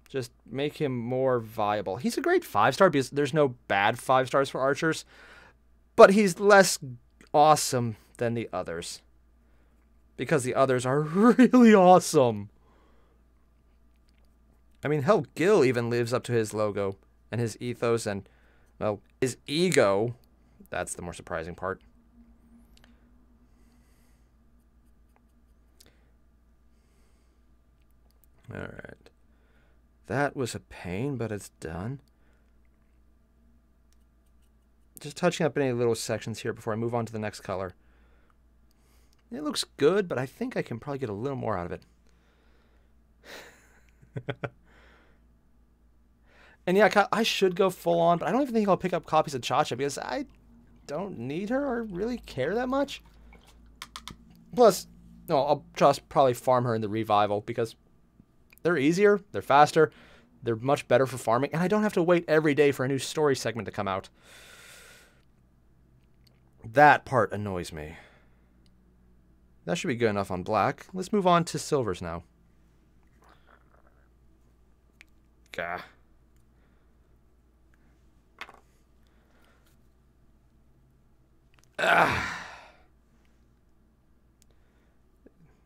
Just make him more viable. He's a great 5-star because there's no bad 5-stars for archers. But he's less awesome than the others. Because the others are really awesome. I mean, hell, Gil even lives up to his logo and his ethos and, well, his ego. That's the more surprising part. Alright. That was a pain, but it's done. Just touching up any little sections here before I move on to the next color. It looks good, but I think I can probably get a little more out of it. And yeah, I should go full on, but I don't even think I'll pick up copies of Cha-Cha because I don't need her or really care that much. Plus, no, I'll just probably farm her in the revival because they're easier, they're faster, they're much better for farming, and I don't have to wait every day for a new story segment to come out. That part annoys me. That should be good enough on black. Let's move on to silvers now. Gah.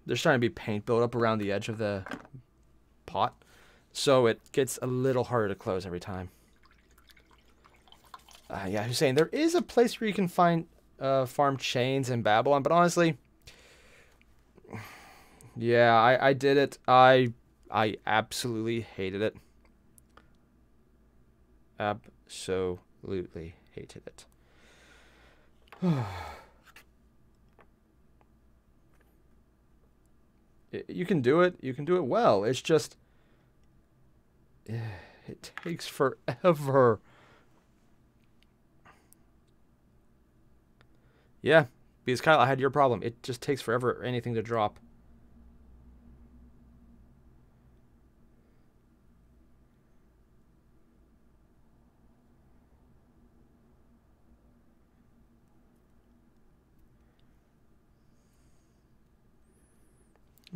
There's starting to be paint build up around the edge of the pot, so it gets a little harder to close every time. Yeah, I was saying there is a place where you can find farm chains in Babylon, but honestly, yeah, I did it. I absolutely hated it. Absolutely hated it. You can do it. You can do it well. It's just it takes forever. Yeah, because Kyle, I had your problem. It just takes forever for anything to drop.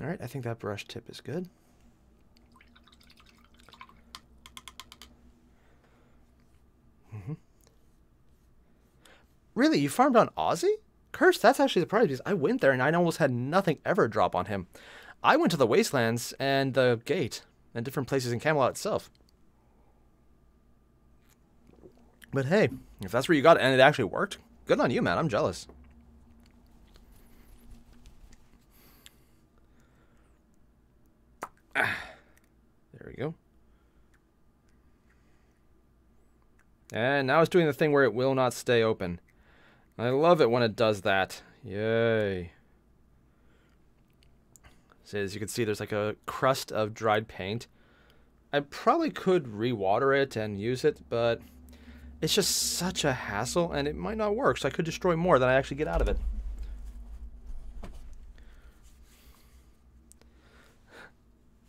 All right, I think that brush tip is good. Really? You farmed on Ozzy? Curse, that's actually surprising because I went there and I almost had nothing ever drop on him. I went to the Wastelands and the Gate and different places in Camelot itself. But hey, if that's where you got it and it actually worked, good on you, man. I'm jealous. And now it's doing the thing where it will not stay open. I love it when it does that. Yay. So as you can see, there's like a crust of dried paint. I probably could re-water it and use it, but it's just such a hassle, and it might not work, so I could destroy more than I actually get out of it.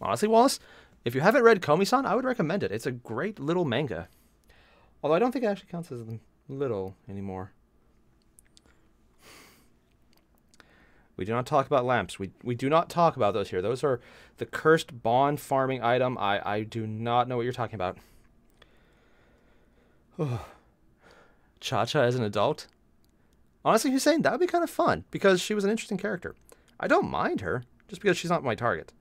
Honestly, Wallace, if you haven't read Komi-san, I would recommend it. It's a great little manga. Although I don't think it actually counts as little anymore. We do not talk about lamps. We do not talk about those here. Those are the cursed bond farming item. I do not know what you're talking about. Cha-Cha as an adult? Honestly, Hussein, that would be kind of fun, because she was an interesting character. I don't mind her, just because she's not my target.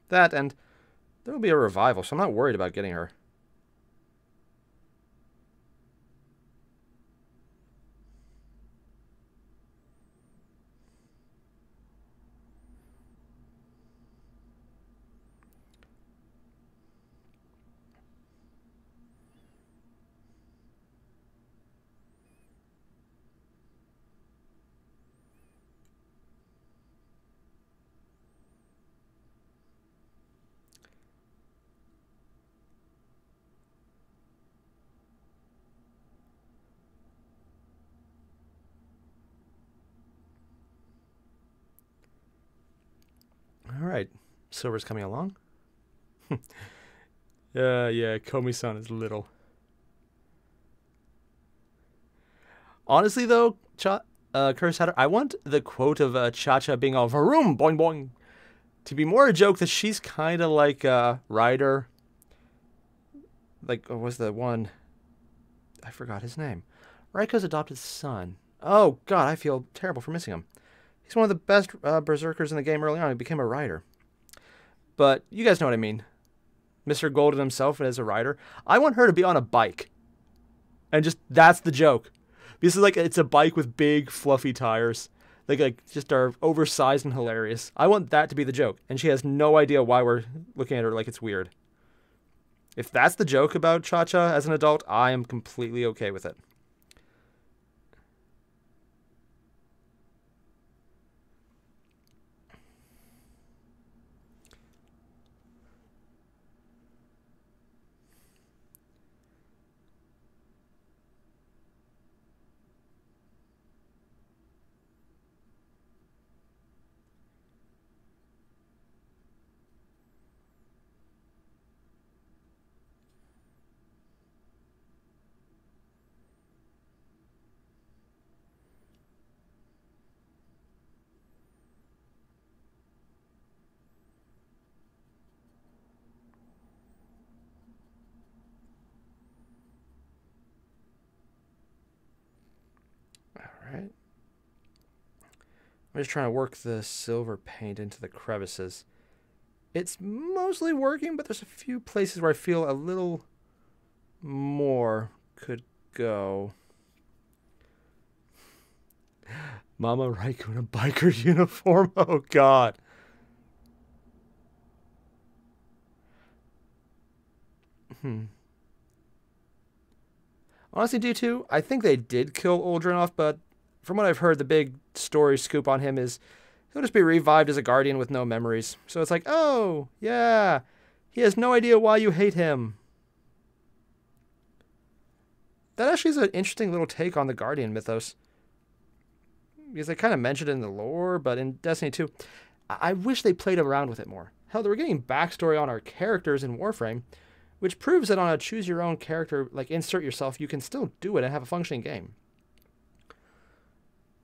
That, and there will be a revival, so I'm not worried about getting her. Alright, Silver's coming along. Yeah, Komi-san is little. Honestly, though, Curse Hatter, I want the quote of Cha-Cha being all varoom, boing boing, to be more a joke that she's kind of like Ryder. Like, what was the one? I forgot his name. Raiko's adopted son. Oh, God, I feel terrible for missing him. He's one of the best berserkers in the game early on. He became a rider. But you guys know what I mean. Mr. Golden himself as a rider. I want her to be on a bike. And just, that's the joke. Because it's a bike with big, fluffy tires. Like just are oversized and hilarious. I want that to be the joke. And she has no idea why we're looking at her like it's weird. If that's the joke about Cha-Cha as an adult, I am completely okay with it. Alright. I'm just trying to work the silver paint into the crevices. It's mostly working, but there's a few places where I feel a little more could go. Mama Raikou in a biker uniform. Oh, God. Honestly, D2, I think they did kill Uldrenov, but from what I've heard, the big story scoop on him is he'll just be revived as a guardian with no memories. So it's like, oh, yeah, he has no idea why you hate him. That actually is an interesting little take on the guardian mythos. Because they kind of mentioned it in the lore, but in Destiny 2, I wish they played around with it more. Hell, they were getting backstory on our characters in Warframe, which proves that on a choose-your-own character, like insert yourself, you can still do it and have a functioning game.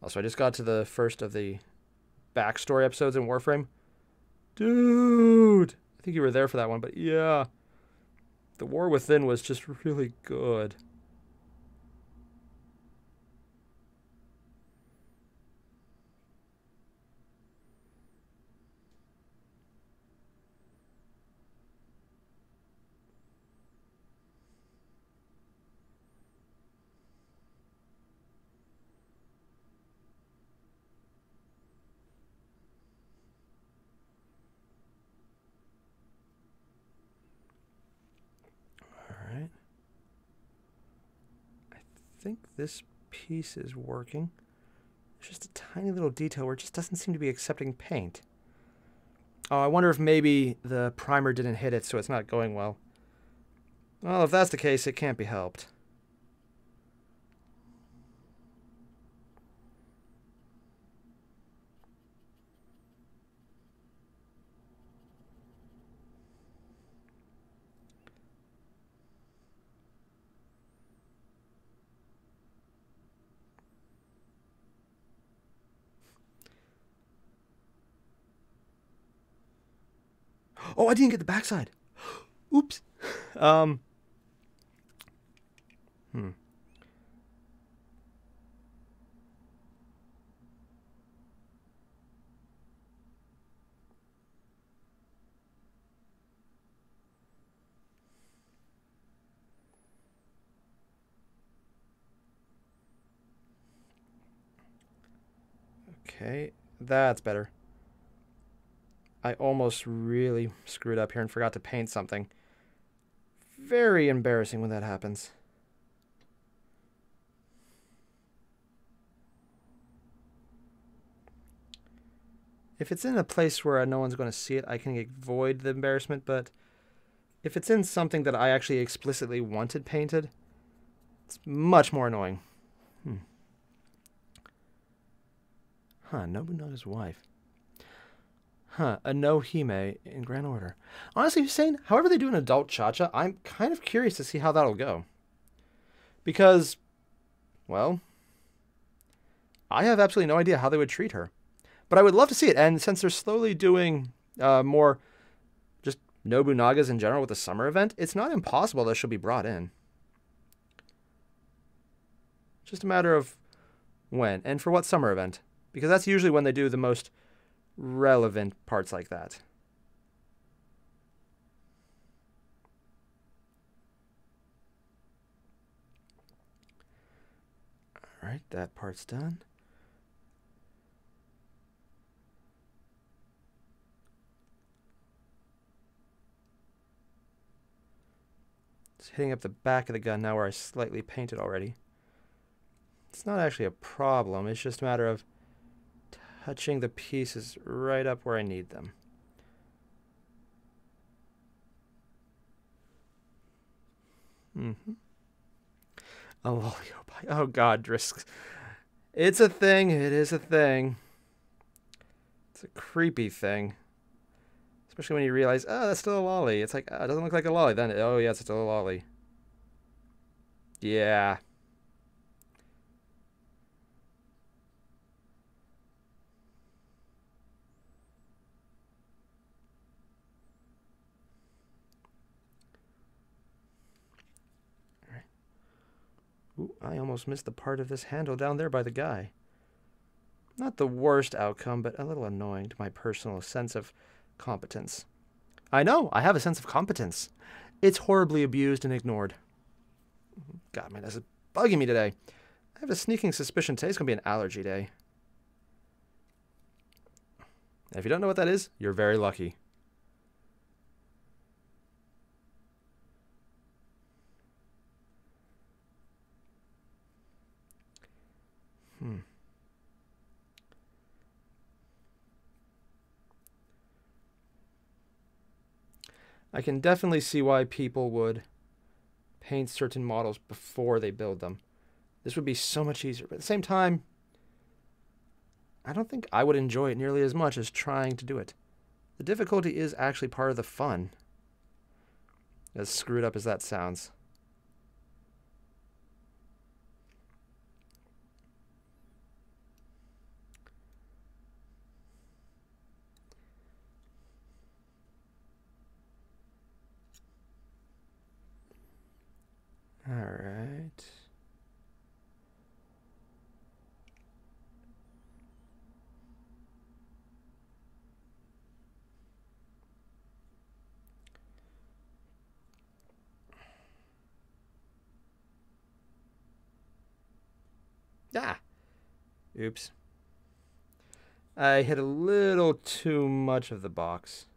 Also, I just got to the first of the backstory episodes in Warframe. Dude! I think you were there for that one, but yeah. The War Within was just really good. think this piece is working. There's just a tiny little detail where it just doesn't seem to be accepting paint. Oh, I wonder if maybe the primer didn't hit it, so it's not going well. Well, if that's the case, it can't be helped. Oh, I didn't get the backside. Oops. Hmm. Okay, that's better. I almost really screwed up here and forgot to paint something. Very embarrassing when that happens. If it's in a place where no one's going to see it, I can avoid the embarrassment, but if it's in something that I actually explicitly wanted painted, it's much more annoying. Nobunaga's wife. A no hime in grand order. Honestly, Hussein, however they do an adult cha-cha, I'm kind of curious to see how that'll go. Because, well, I have absolutely no idea how they would treat her. But I would love to see it, and since they're slowly doing more just Nobunagas in general with the summer event, it's not impossible that she'll be brought in. Just a matter of when, and for what summer event. Because that's usually when they do the most relevant parts like that. All right, that part's done. It's hitting up the back of the gun now where I slightly painted already. It's not actually a problem, it's just a matter of touching the pieces right up where I need them. A lollipop. Oh god, Drisks. It's a thing, it is a thing. It's a creepy thing. Especially when you realize, oh, that's still a lolly. It's like, oh, it doesn't look like a lolly. Then, oh yeah, it's still a lolly. Yeah. Ooh, I almost missed the part of this handle down there by the guy. Not the worst outcome, but a little annoying to my personal sense of competence. I know, I have a sense of competence. It's horribly abused and ignored. God, man, this is bugging me today. I have a sneaking suspicion today's going to be an allergy day. And if you don't know what that is, you're very lucky. I can definitely see why people would paint certain models before they build them. This would be so much easier. But at the same time, I don't think I would enjoy it nearly as much as trying to do it. The difficulty is actually part of the fun, as screwed up as that sounds. All right. Ah! Oops. I hit a little too much of the box.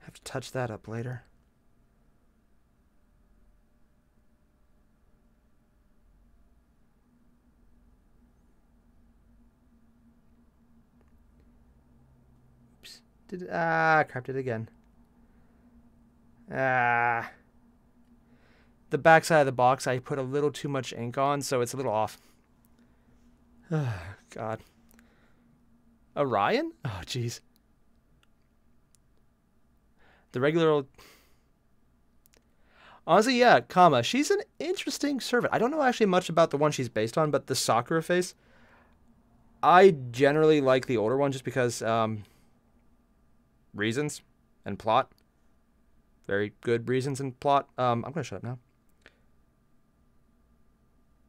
Have to touch that up later. Crapped it again. The back side of the box I put a little too much ink on, so it's a little off. God. Orion? Oh, jeez. The regular old... Honestly, yeah, Kama. She's an interesting servant. I don't know actually much about the one she's based on, but the Sakura face... I generally like the older one just because... reasons and plot. Very good reasons and plot. I'm going to shut up now.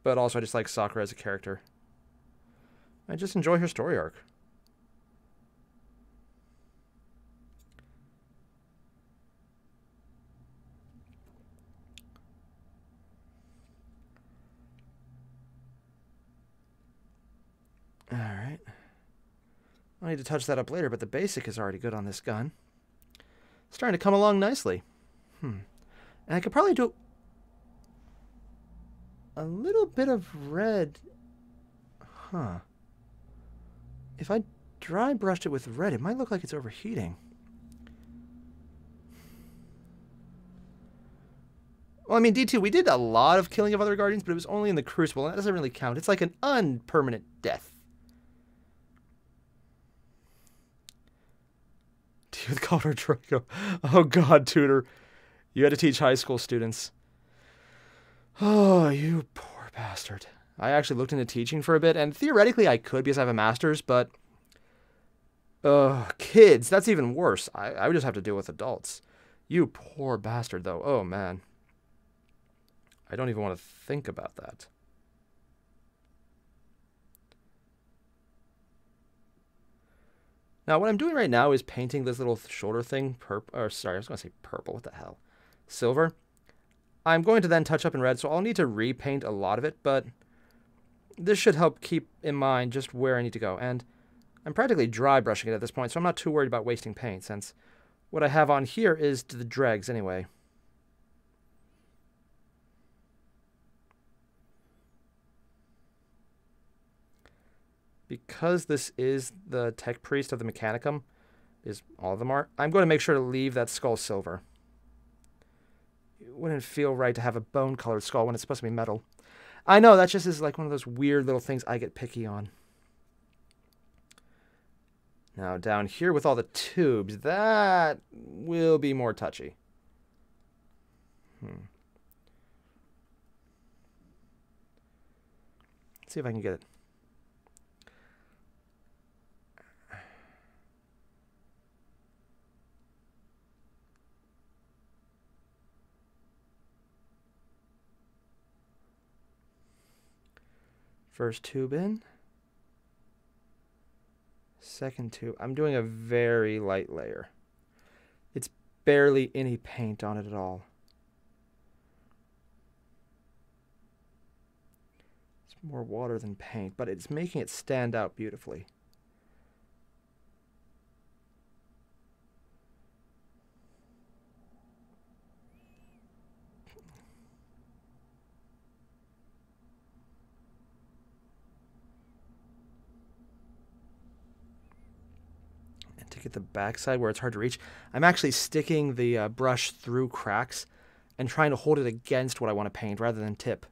But also, I just like Sakura as a character. I just enjoy her story arc. Alright. I'll need to touch that up later, but the basic is already good on this gun. It's starting to come along nicely. And I could probably do a little bit of red. Huh. If I dry brushed it with red, it might look like it's overheating. Well, I mean, D2, we did a lot of killing of other Guardians, but it was only in the Crucible, and that doesn't really count. It's like an unpermanent death. With Color Draco. Oh, God, Tutor. You had to teach high school students. Oh, you poor bastard. I actually looked into teaching for a bit, and theoretically I could because I have a master's, but... kids, that's even worse. I would just have to deal with adults. You poor bastard, though. Oh, man. I don't even want to think about that. Now, what I'm doing right now is painting this little shoulder thing purple. Or, sorry, I was going to say purple. What the hell? Silver. I'm going to then touch up in red, so I'll need to repaint a lot of it, but this should help keep in mind just where I need to go. And I'm practically dry brushing it at this point, so I'm not too worried about wasting paint, since what I have on here is to the dregs anyway. Because this is the Tech Priest of the Mechanicum, is all of them are, I'm going to make sure to leave that skull silver. It wouldn't feel right to have a bone-colored skull when it's supposed to be metal. I know, that just is like one of those weird little things I get picky on. Now, down here with all the tubes, that will be more touchy. Let's see if I can get it. First tube in. Second tube. I'm doing a very light layer. It's barely any paint on it at all. It's more water than paint, but it's making it stand out beautifully. To get the backside where it's hard to reach, I'm actually sticking the brush through cracks and trying to hold it against what I want to paint rather than tip.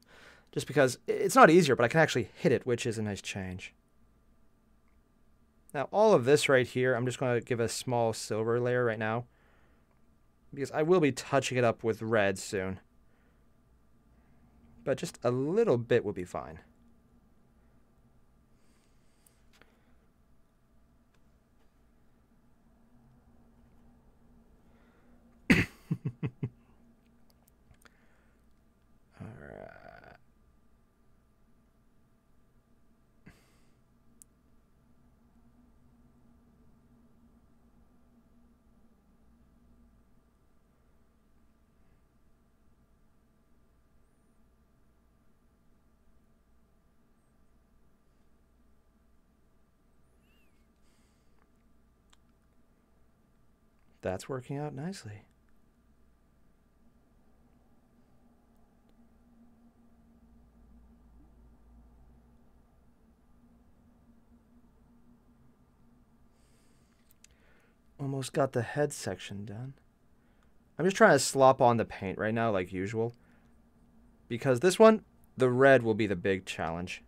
Just because it's not easier, but I can actually hit it, which is a nice change. Now, all of this right here, I'm just going to give a small silver layer right now, because I will be touching it up with red soon. But just a little bit would be fine. That's working out nicely. Almost got the head section done. I'm just trying to slop on the paint right now like usual. Because this one, the red will be the big challenge.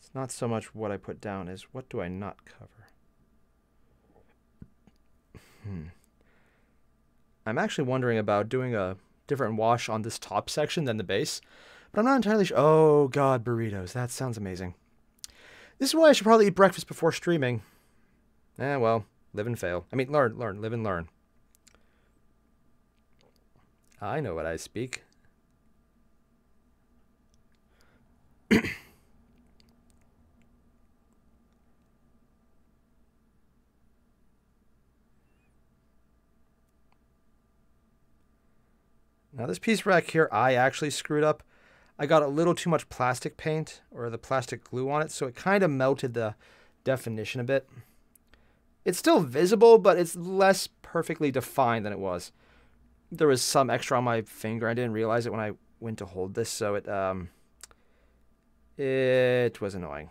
It's not so much what I put down as what do I not cover. I'm actually wondering about doing a different wash on this top section than the base. But I'm not entirely sure. Oh god, burritos. That sounds amazing. This is why I should probably eat breakfast before streaming. Well, live and fail. I mean, learn, live and learn. I know what I speak. Now this piece rack here, I actually screwed up. I got a little too much plastic paint, or the plastic glue on it, so it kind of melted the definition a bit. It's still visible, but it's less perfectly defined than it was. There was some extra on my finger. I didn't realize it when I went to hold this, so it was annoying.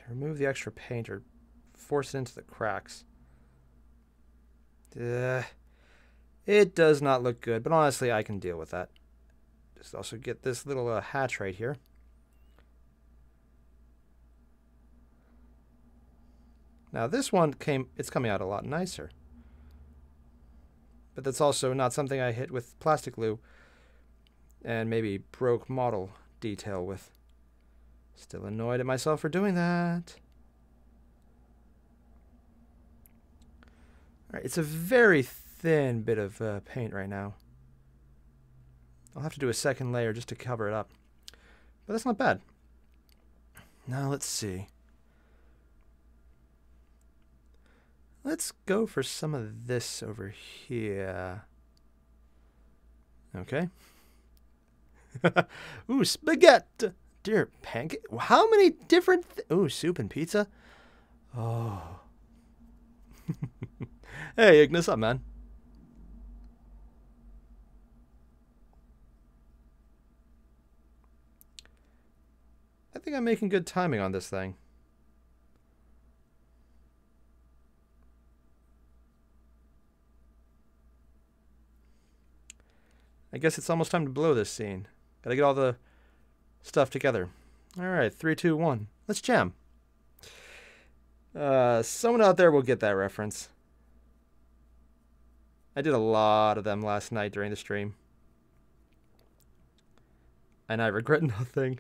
Remove the extra paint or force it into the cracks. It does not look good, but honestly, I can deal with that. Just also get this little hatch right here. Now this one it's coming out a lot nicer. But that's also not something I hit with plastic glue and maybe broke model detail with. Still annoyed at myself for doing that. Alright, it's a very thin bit of paint right now. I'll have to do a second layer just to cover it up. But that's not bad. Now let's see. Let's go for some of this over here. Okay. Ooh, spaghetti! Dear pancake. How many different... Ooh, soup and pizza? Oh. Hey, Ignis, up, man? I think I'm making good timing on this thing. I guess it's almost time to blow this scene. Gotta get all the stuff together. Alright, 3, 2, 1. Let's jam. Someone out there will get that reference. I did a lot of them last night during the stream. And I regret nothing.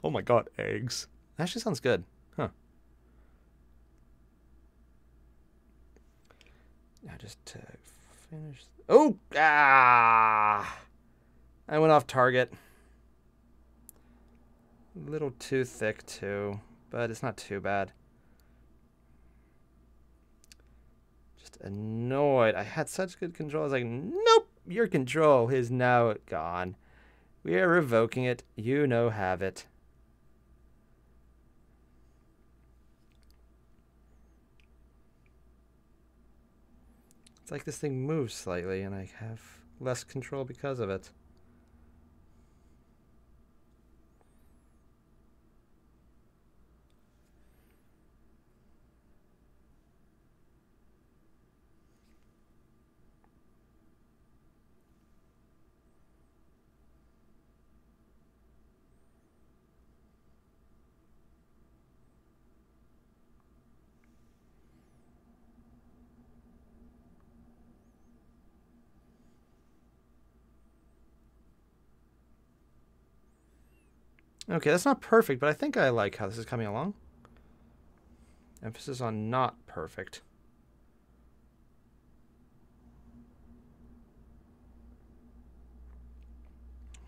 Oh my god, eggs. That actually sounds good. Huh. Now just to finish... Oh! Ah! I went off target. A little too thick, too. But it's not too bad. Just annoyed. I had such good control. I was like, nope! Your control is now gone. We are revoking it. You know have it. It's like this thing moves slightly and I have less control because of it. Okay, that's not perfect, but I think I like how this is coming along. Emphasis on not perfect.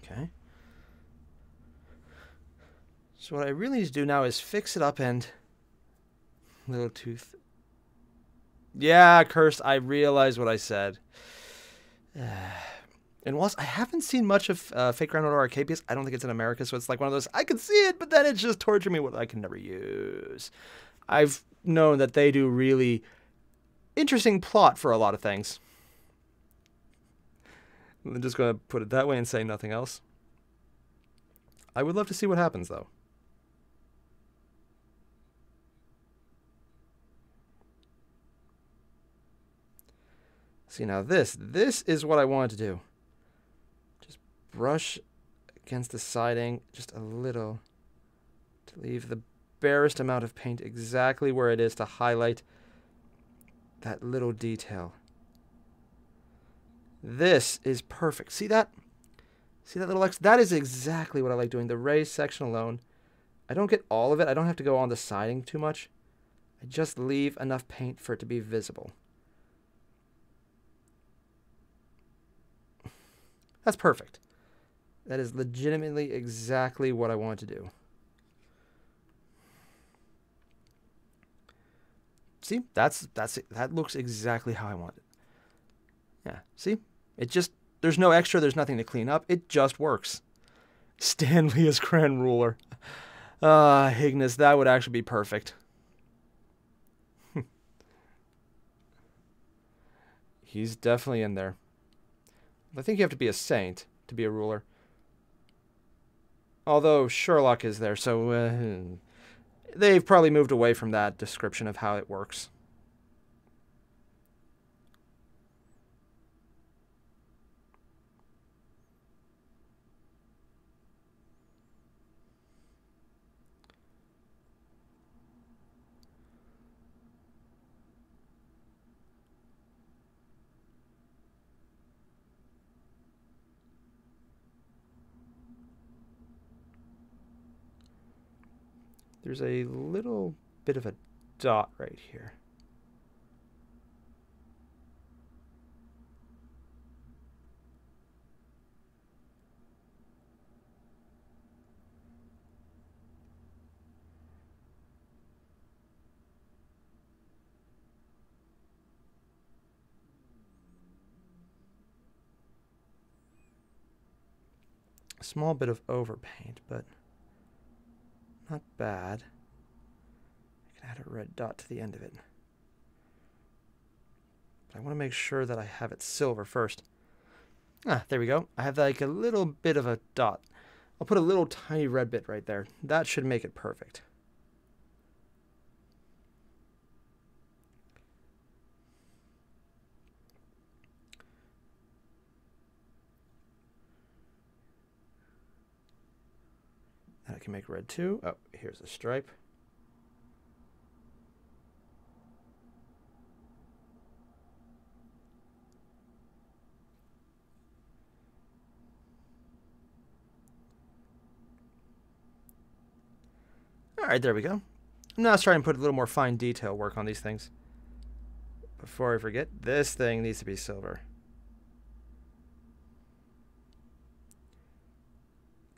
Okay. So what I really need to do now is fix it up and... Little tooth. Yeah, cursed. I realized what I said. And whilst I haven't seen much of Fake Ground Auto Arcade because I don't think it's in America, so it's like one of those, I can see it, but then it's just torture me what I can never use. I've known that they do really interesting plot for a lot of things. I'm just going to put it that way and say nothing else. I would love to see what happens, though. See, now this is what I wanted to do. Just brush against the siding just a little to leave the barest amount of paint exactly where it is to highlight that little detail. This is perfect. See that? See that little X? That is exactly what I like doing. The raised section alone. I don't get all of it. I don't have to go on the siding too much. I just leave enough paint for it to be visible. That's perfect. That is legitimately exactly what I want to do. See, that's it. That looks exactly how I want it. Yeah, see? It just, there's no extra, there's nothing to clean up. It just works. Stanley as Grand Ruler. Ignis, that would actually be perfect. He's definitely in there. I think you have to be a saint to be a ruler. Although Sherlock is there, so they've probably moved away from that description of how it works. There's a little bit of a dot right here. A small bit of overpaint, but not bad. I can add a red dot to the end of it. But I want to make sure that I have it silver first. Ah, there we go. I have like a little bit of a dot. I'll put a little tiny red bit right there. That should make it perfect. That I can make red too. Oh, here's a stripe. All right, there we go. Now let's try and put a little more fine detail work on these things. Before I forget, this thing needs to be silver.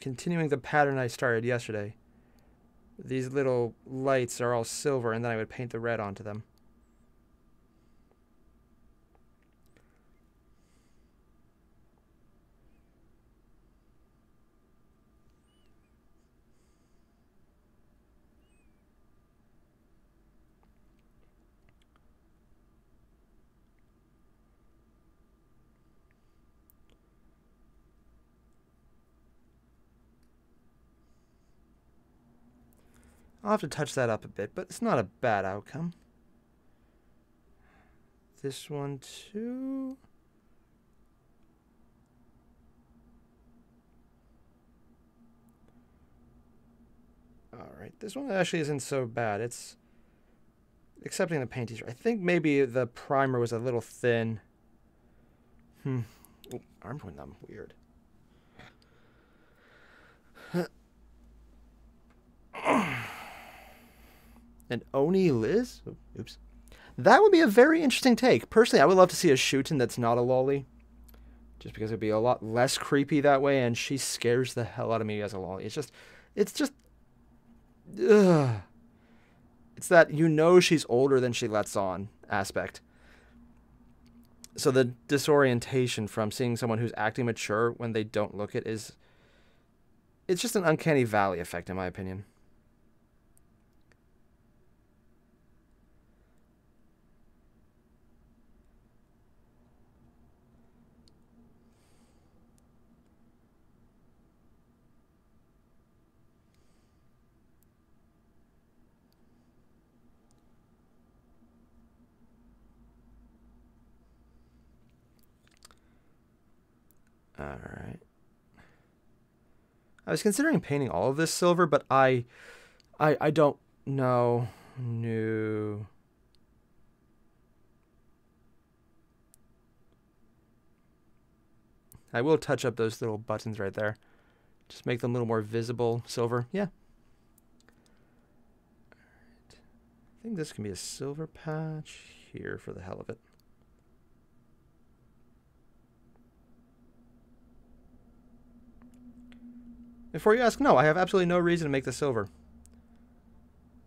Continuing the pattern I started yesterday. These little lights are all silver, and then I would paint the red onto them. I'll have to touch that up a bit, but it's not a bad outcome. This one too. Alright, this one actually isn't so bad. It's accepting the paint teaser. I think maybe the primer was a little thin. Ooh, arm point numb. Weird. And Oni Liz? Oops. That would be a very interesting take. Personally, I would love to see a Shuten that's not a lolly. Just because it'd be a lot less creepy that way, and she scares the hell out of me as a lolly. It's just, ugh. It's that you know she's older than she lets on aspect. So the disorientation from seeing someone who's acting mature when they don't look it is, it's just an uncanny valley effect in my opinion. Alright. I was considering painting all of this silver, but I don't know. No. I will touch up those little buttons right there. Just make them a little more visible silver. Yeah. Alright. I think this can be a silver patch here for the hell of it. Before you ask, no, I have absolutely no reason to make this silver.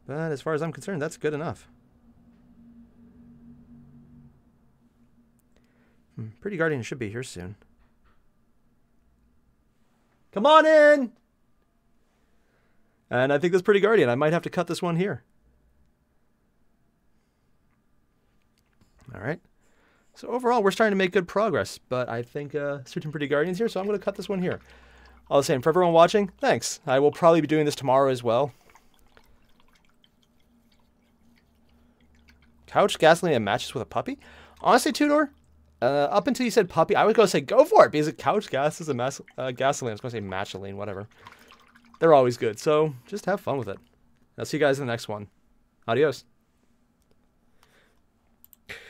But as far as I'm concerned, that's good enough. Pretty Guardian should be here soon. Come on in! And I think this Pretty Guardian, I might have to cut this one here. Alright. So overall, we're starting to make good progress. But I think certain Pretty Guardians here, so I'm going to cut this one here. All the same, for everyone watching, thanks. I will probably be doing this tomorrow as well. Couch, gasoline, and matches with a puppy? Honestly, Tudor, up until you said puppy, I was going to say go for it, because a couch, gases, and gasoline. I was going to say matcholine, whatever. They're always good, so just have fun with it. I'll see you guys in the next one. Adios.